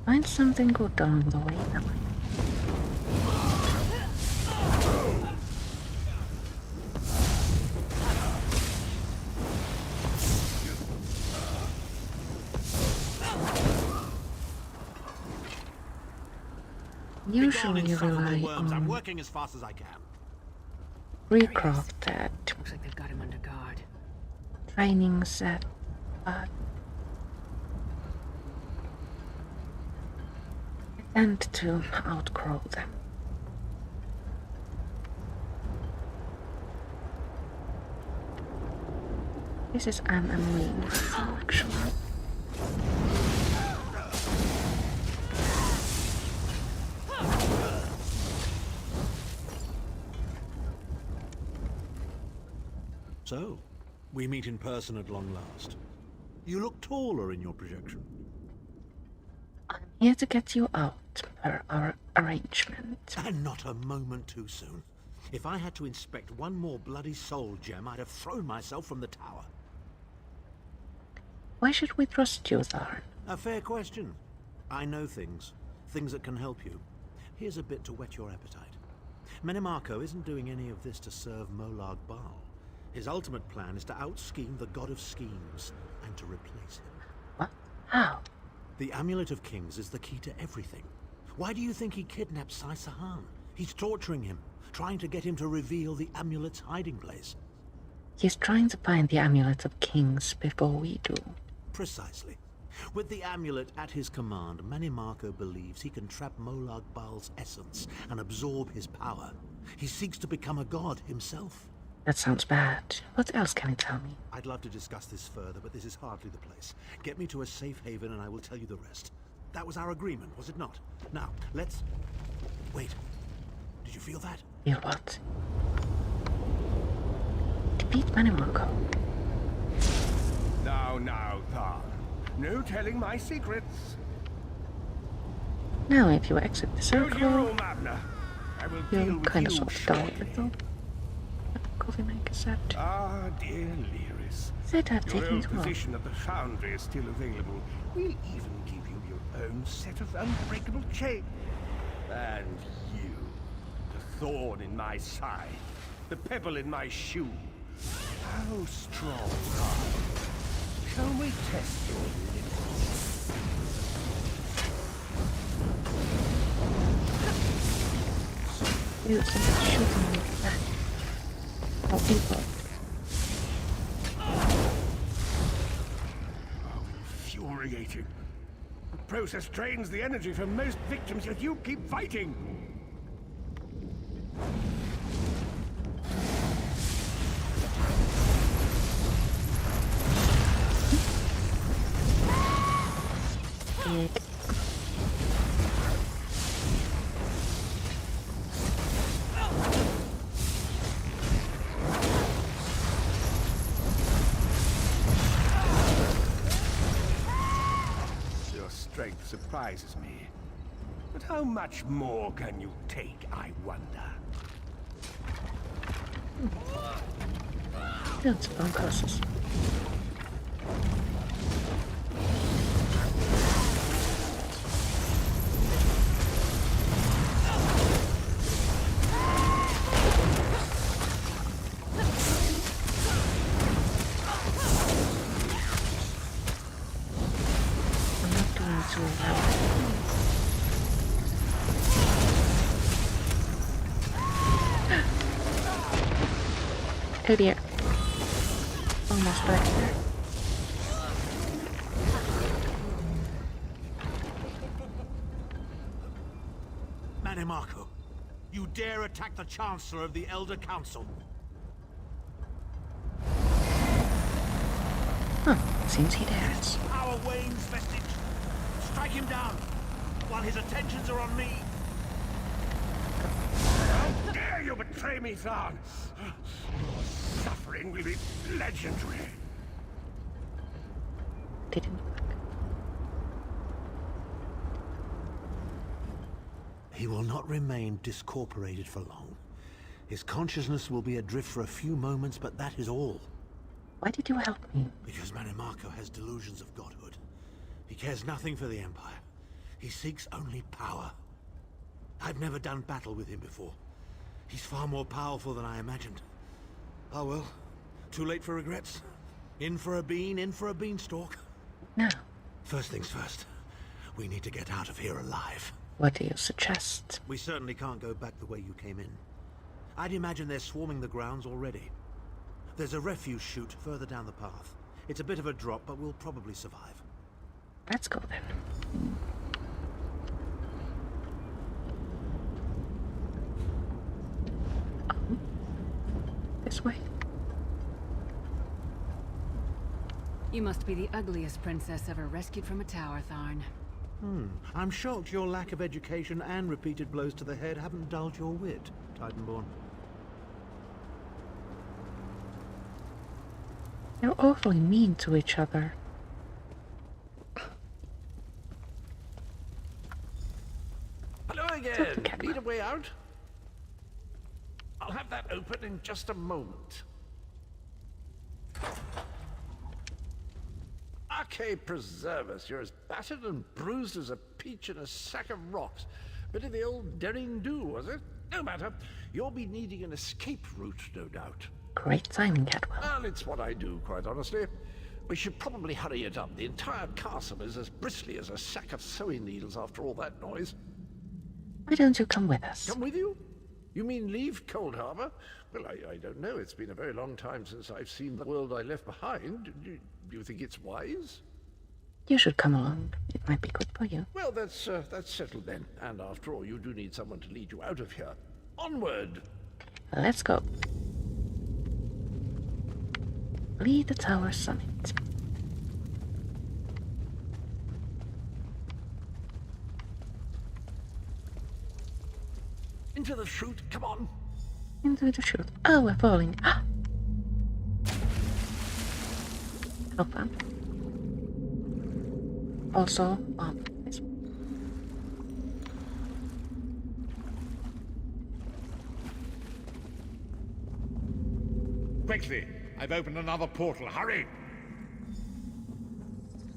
Find something good along the way, that way. usually insufferable rely worms. I'm on working as fast as I can. recrafted Looks like they've got him under guard. training set, but I tend to outgrow them. This is an annoying thing, actually. So, we meet in person at long last. You look taller in your projection. I'm here to get you out per our arrangement. And not a moment too soon. If I had to inspect one more bloody soul gem, I'd have thrown myself from the tower. Why should we trust you, Tharn? A fair question. I know things. Things that can help you. Here's a bit to whet your appetite. Menimarco isn't doing any of this to serve Molag Bal. His ultimate plan is to out-scheme the god of schemes and to replace him. What? How? The Amulet of Kings is the key to everything. Why do you think he kidnapped Sai Sahan? He's torturing him, trying to get him to reveal the amulet's hiding place. He's trying to find the Amulet of Kings before we do. Precisely. With the amulet at his command, Menimarco believes he can trap Molag Bal's essence and absorb his power. He seeks to become a god himself. That sounds bad. What else can you tell me? I'd love to discuss this further, but this is hardly the place. Get me to a safe haven and I will tell you the rest. That was our agreement, was it not? Now, let's... Wait. Did you feel that? Feel what? Defeat Menimarco. Now, Tharn. No telling my secrets. Now, if you exit the Go to your circle, room, Abner. I will deal you'll with kind of you sort of dull a shortly. little. Coffee maker set. Ah, dear Lyris. Said I've Your taken old it off. position at the foundry is still available. We'll even give you your own set of unbreakable chains. And you, the thorn in my side, the pebble in my shoe. How strong are you? Shall we test your limits? You somebody shooting me back. How evil. Infuriating. The process drains the energy from most victims, yet you keep fighting. Big. Your strength surprises me. But how much more can you take, I wonder? Build some bone crosses. I'm not doing too well. Oh dear. Almost back there. Menimarco, you dare attack the Chancellor of the Elder Council? Huh, seems he dares. Power wanes, vestige. Strike him down, while his attentions are on me. How dare you betray me, Tharn? Your suffering will be legendary. Didn't work. He will not remain discorporated for long. His consciousness will be adrift for a few moments, but that is all. Why did you help me? Because Menimarco has delusions of godhood. He cares nothing for the Empire. He seeks only power. I've never done battle with him before. He's far more powerful than I imagined. Oh well, too late for regrets. In for a bean, in for a beanstalk. Now, First things first, we need to get out of here alive. What do you suggest? We certainly can't go back the way you came in. I'd imagine they're swarming the grounds already. There's a refuse chute further down the path. It's a bit of a drop, but we'll probably survive. Let's go then. This way. You must be the ugliest princess ever rescued from a tower, Tharn. I'm shocked your lack of education and repeated blows to the head haven't dulled your wit, Titanborn. You're awfully mean to each other. Hello again. Need a way out? I'll have that open in just a moment. Arcade preserve us. You're as battered and bruised as a peach in a sack of rocks. Bit of the old derring-do, was it? No matter. You'll be needing an escape route, no doubt. Great timing, Cadwell. Well, it's what I do, quite honestly. We should probably hurry it up. The entire castle is as bristly as a sack of sewing needles after all that noise. Why don't you come with us? Come with you? You mean leave Cold Harbor? Well, I don't know. It's been a very long time since I've seen the world I left behind. Do you think it's wise? You should come along. It might be good for you. Well, that's settled then. And after all, you do need someone to lead you out of here. Onward! Let's go. Lead the tower summit. Into the chute, come on! Into the chute. Oh, we're falling. How fun. Also, this. Quickly! I've opened another portal. Hurry!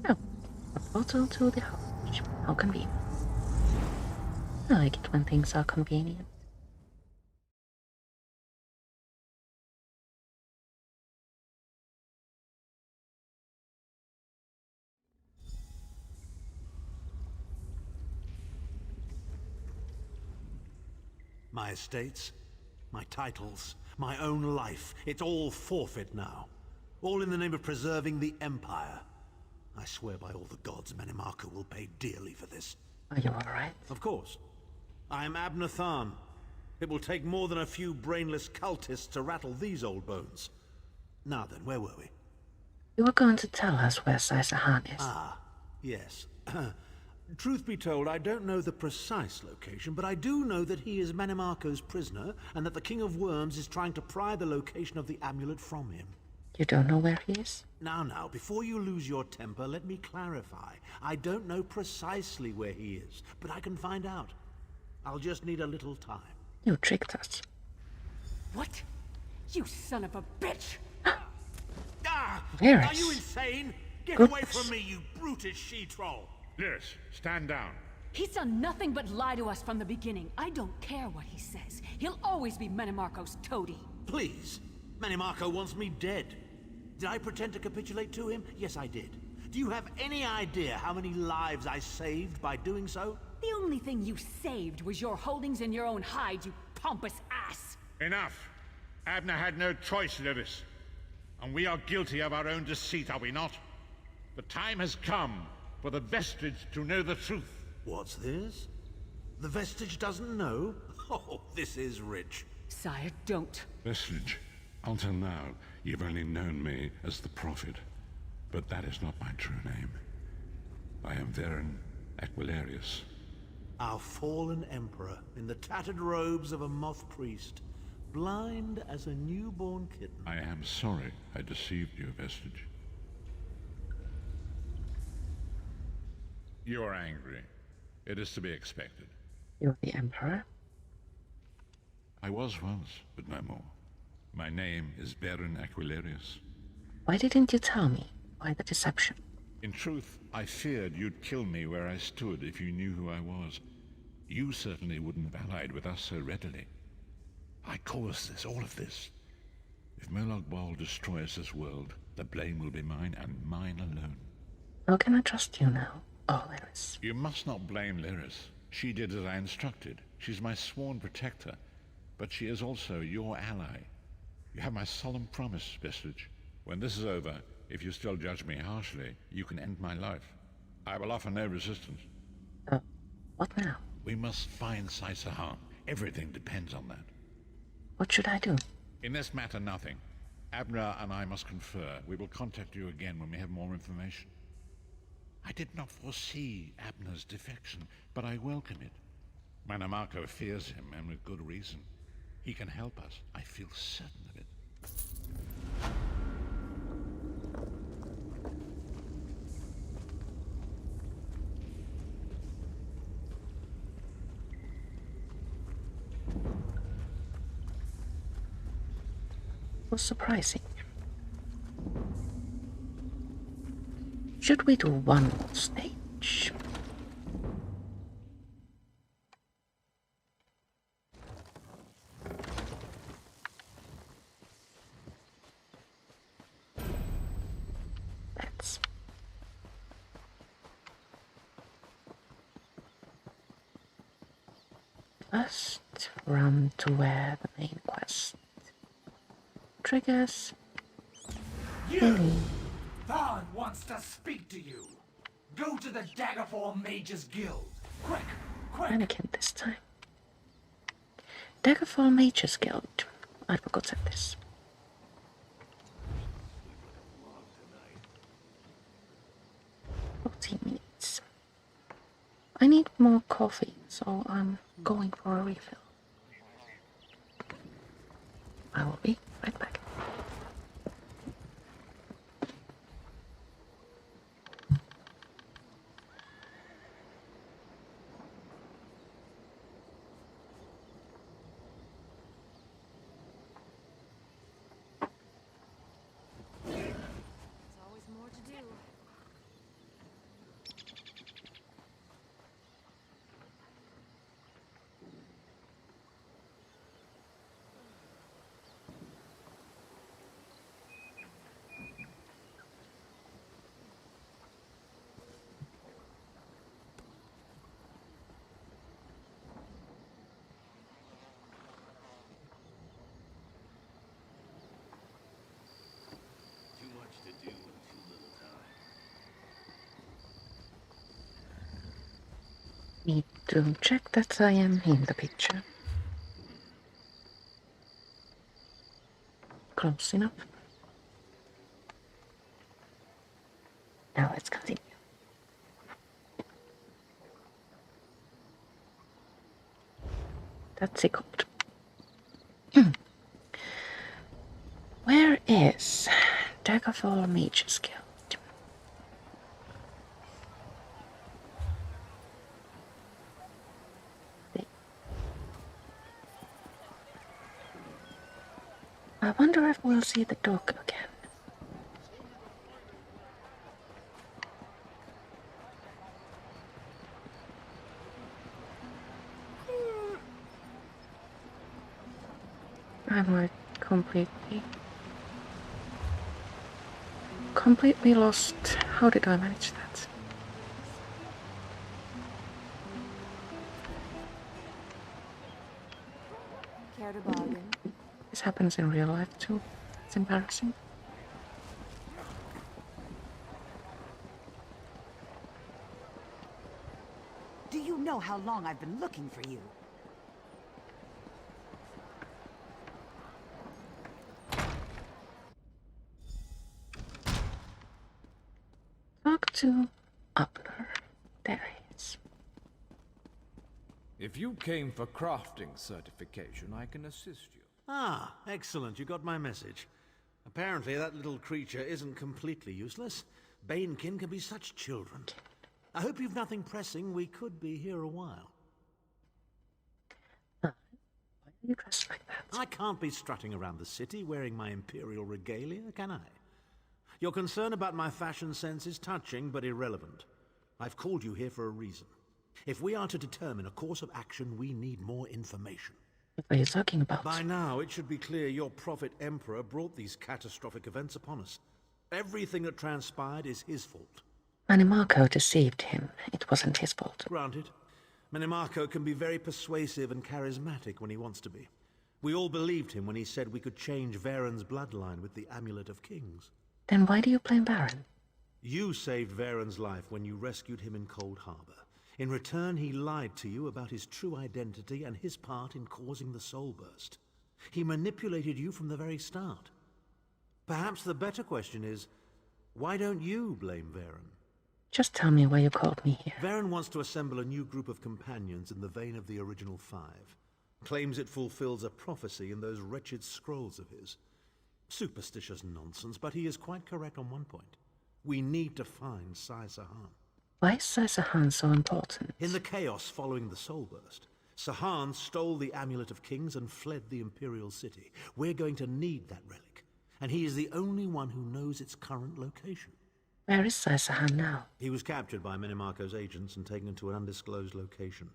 Oh, a portal to the hostage. How convenient. I like it when things are convenient. My estates, my titles, my own life, it's all forfeit now. All in the name of preserving the Empire. I swear by all the gods, Manimarco will pay dearly for this. Are you alright? Of course. I am Abner Tharn. It will take more than a few brainless cultists to rattle these old bones. Now then, where were we? You were going to tell us where Sahan is. Ah, yes. Truth be told, I don't know the precise location, but I do know that he is Manimarco's prisoner, and that the King of Worms is trying to pry the location of the amulet from him. You don't know where he is? Now, before you lose your temper, let me clarify. I don't know precisely where he is, but I can find out. I'll just need a little time. You tricked us. What? You son of a bitch! Lyris. Are you insane? Get Goodness. away from me, you brutish she-troll! Lyris, stand down. He's done nothing but lie to us from the beginning. I don't care what he says. He'll always be Manimarco's toady. Please. Manimarco wants me dead. Did I pretend to capitulate to him? Yes, I did. Do you have any idea how many lives I saved by doing so? The only thing you saved was your holdings in your own hide, you pompous ass! Enough. Abner had no choice, Lyris. And we are guilty of our own deceit, are we not? The time has come for the Vestige to know the truth. What's this? The Vestige doesn't know? Oh, this is rich. Sire, don't. Vestige, until now, you've only known me as the Prophet. But that is not my true name. I am Varen Aquilarius. Our fallen emperor, in the tattered robes of a moth priest, blind as a newborn kitten. I am sorry I deceived you, Vestige. You are angry. It is to be expected. You're the Emperor? I was once, but no more. My name is Varen Aquilarius. Why didn't you tell me? Why the deception? In truth, I feared you'd kill me where I stood if you knew who I was. You certainly wouldn't have allied with us so readily. I caused this, all of this. If Molag Bal destroys this world, the blame will be mine and mine alone. How can I trust you now? Oh, Lyris. You must not blame Lyris. She did as I instructed. She's my sworn protector, but she is also your ally. You have my solemn promise, Vestige. When this is over, if you still judge me harshly, you can end my life. I will offer no resistance. What now? We must find Sahan. Everything depends on that. What should I do? In this matter, nothing. Abner and I must confer. We will contact you again when we have more information. I did not foresee Abner's defection, but I welcome it. Manamako fears him, and with good reason. He can help us. I feel certain of it. Was surprising. Should we do one more stage? Let's. First, run to where the main quest triggers. You! Tharn wants to speak to you. Go to the Daggerfall Mages Guild. Quick, quick! Anakin this time. Daggerfall Mages Guild. I'd forgotten this. $14 I need more coffee, so I'm going for a refill. I will be right back. Need to check that I am in the picture. Close enough. Now let's continue. That's it. Where is Daggerfall Mages Guild? I wonder if we'll see the dog again. I'm like completely lost. How did I manage that? Care to bargain? This happens in real life too. It's embarrassing. Do you know how long I've been looking for you? Talk to Abner. There he is. If you came for crafting certification, I can assist you. Ah, excellent. You got my message. Apparently that little creature isn't completely useless. Banekin can be such children. I hope you've nothing pressing. We could be here a while. Why are you dressed like that? I can't be strutting around the city wearing my imperial regalia, can I? Your concern about my fashion sense is touching but irrelevant. I've called you here for a reason. If we are to determine a course of action, we need more information. What are you talking about? By now, it should be clear your prophet Emperor brought these catastrophic events upon us. Everything that transpired is his fault. Manamako deceived him. It wasn't his fault. Granted. Minimarco can be very persuasive and charismatic when he wants to be. We all believed him when he said we could change Varen's bloodline with the Amulet of Kings. Then why do you blame Varen? You saved Varen's life when you rescued him in Cold Harbor. In return, he lied to you about his true identity and his part in causing the Soul Burst. He manipulated you from the very start. Perhaps the better question is, why don't you blame Varen? Just tell me why you called me here. Varen wants to assemble a new group of companions in the vein of the original 5. Claims it fulfills a prophecy in those wretched scrolls of his. Superstitious nonsense, but he is quite correct on one point. We need to find Sai Sahan. Why is Sai Sahan so important? In the chaos following the Soul Burst, Sahan stole the Amulet of Kings and fled the Imperial City. We're going to need that relic, and he is the only one who knows its current location. Where is Sai Sahan now? He was captured by Minimarco's agents and taken to an undisclosed location.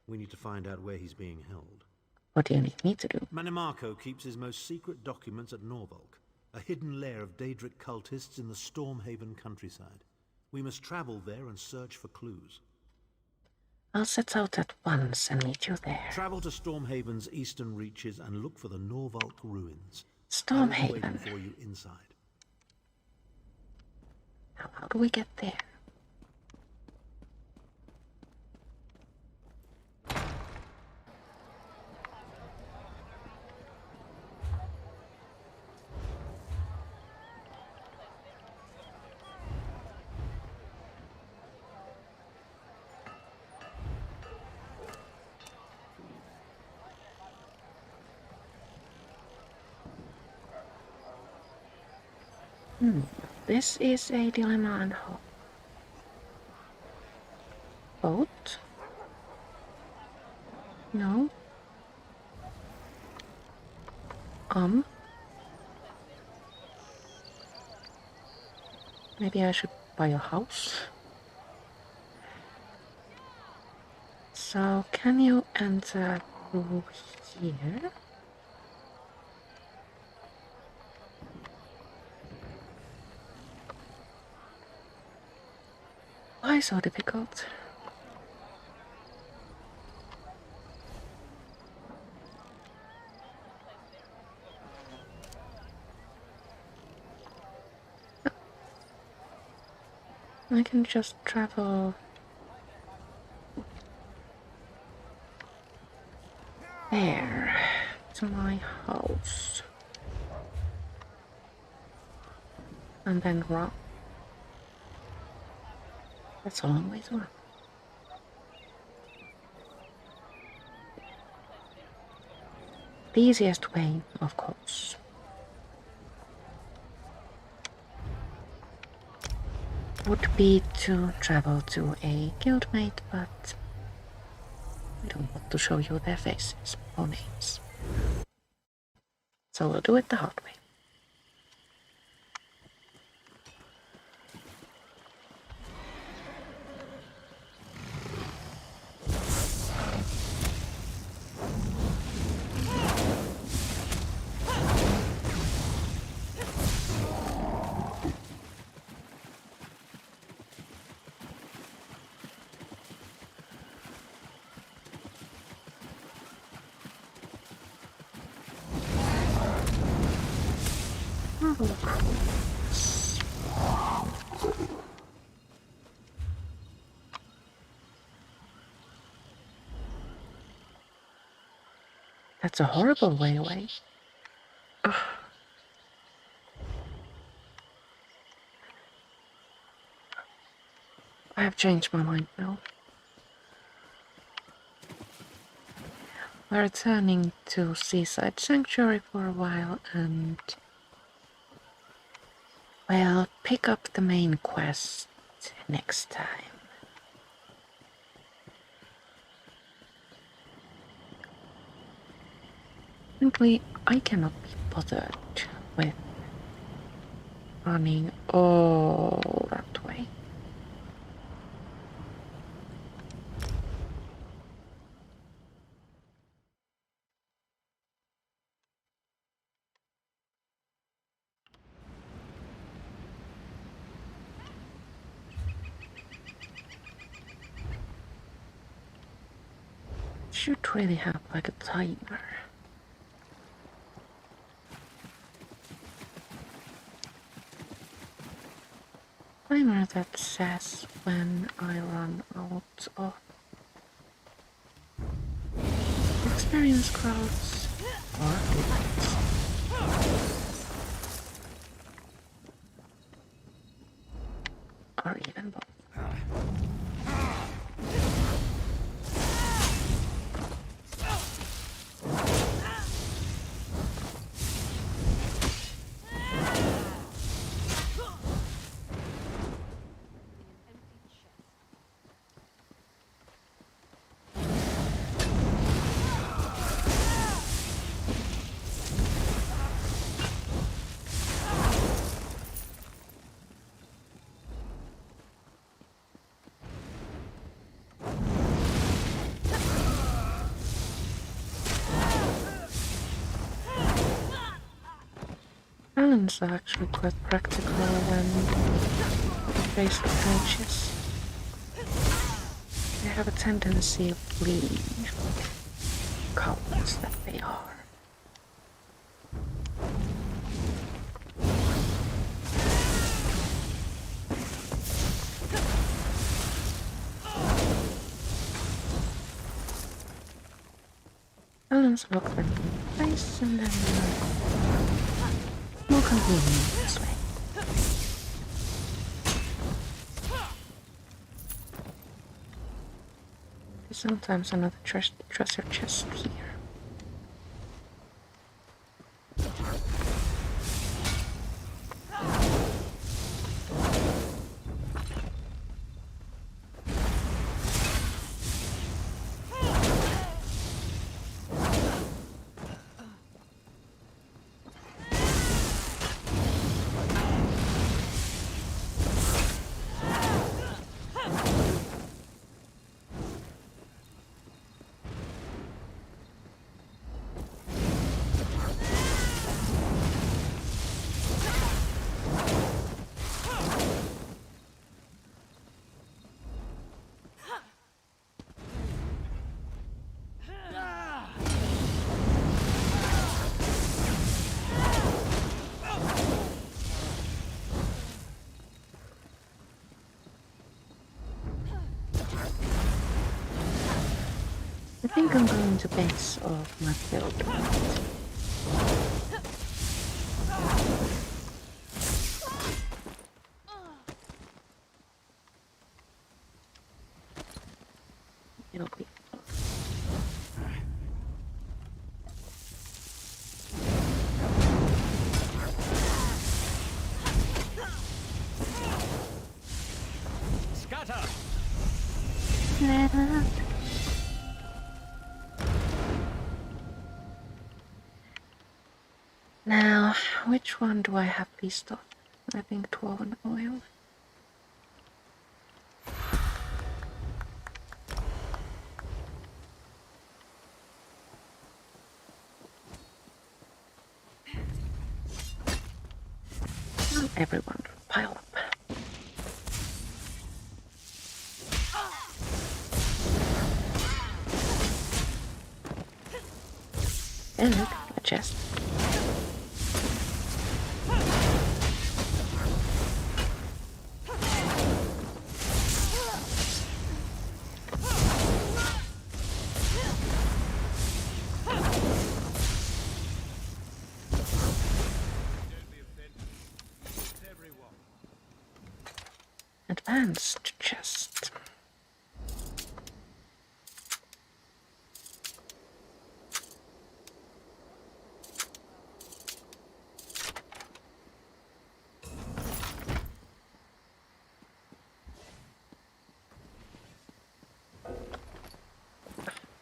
We need to find out where he's being held. What do you need me to do? Minimarco keeps his most secret documents at Norvalk, a hidden lair of Daedric cultists in the Stormhaven countryside. We must travel there and search for clues. I'll set out at once and meet you there. Travel to Stormhaven's eastern reaches and look for the Norvalk ruins. Stormhaven. Waiting for you inside. Now, how do we get there? This is a dilemma and hope. Boat? No. Maybe I should buy a house. So, can you enter through here? Why so difficult? I can just travel there to my house and then run. That's a long way to run. The easiest way, of course, would be to travel to a guildmate, but I don't want to show you their faces or names. So we'll do it the hard way. That's a horrible way away. Ugh. I have changed my mind now. We're returning to Seaside Sanctuary for a while and we'll pick up the main quest next time. Simply, I cannot be bothered with running all that way. Should really have like a timer. Timer that says when I run out of experience crowds or lights. Or even both. Talons are actually quite practical when faced with mages. They have a tendency of bleeding cowards that they are. Talons look them in the face and then more convenient this way. There's sometimes another treasure chest here. I think I'm going to base off my build. It'll be Scatter! Now, which one do I have least of? I think Dwarven oil. Not everyone pile up. And look, a chest. Advanced chest.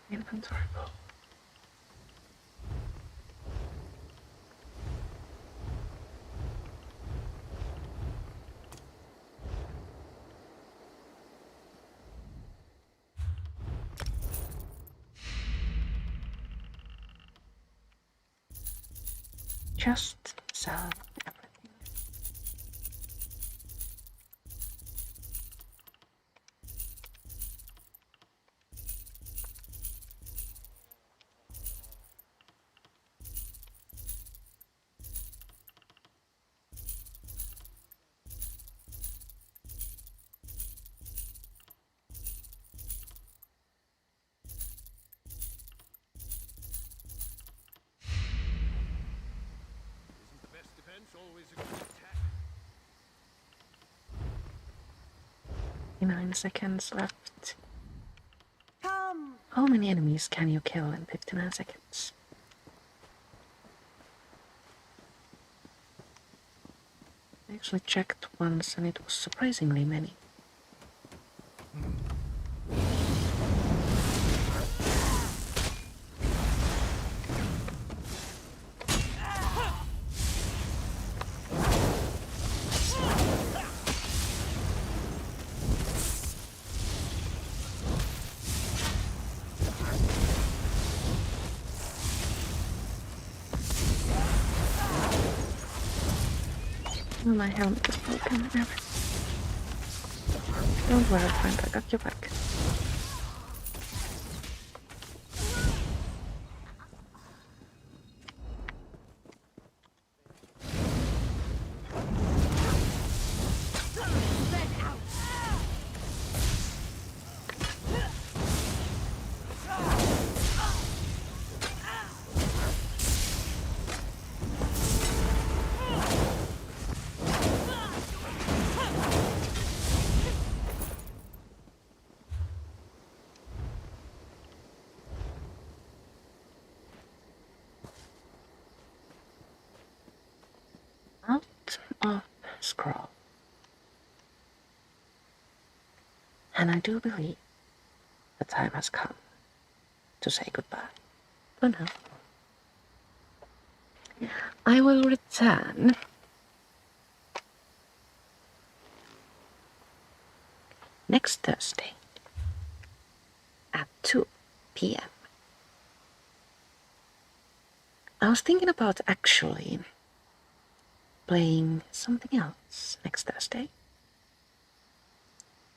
Inventory. Just sell everything. good 9 seconds left. Come! How many enemies can you kill in 59 seconds? I actually checked once and it was surprisingly many. Oh, my helmet is broken. Don't worry, friend, I got your back. Out of scroll. And I do believe the time has come to say goodbye for now. I will return next Thursday at 2 p.m. I was thinking about actually playing something else next Thursday.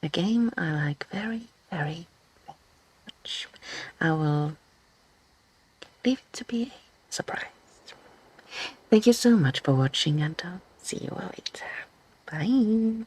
A game I like very, very, very much. I will leave it to be a surprise. Thank you so much for watching and I'll see you all later. Bye!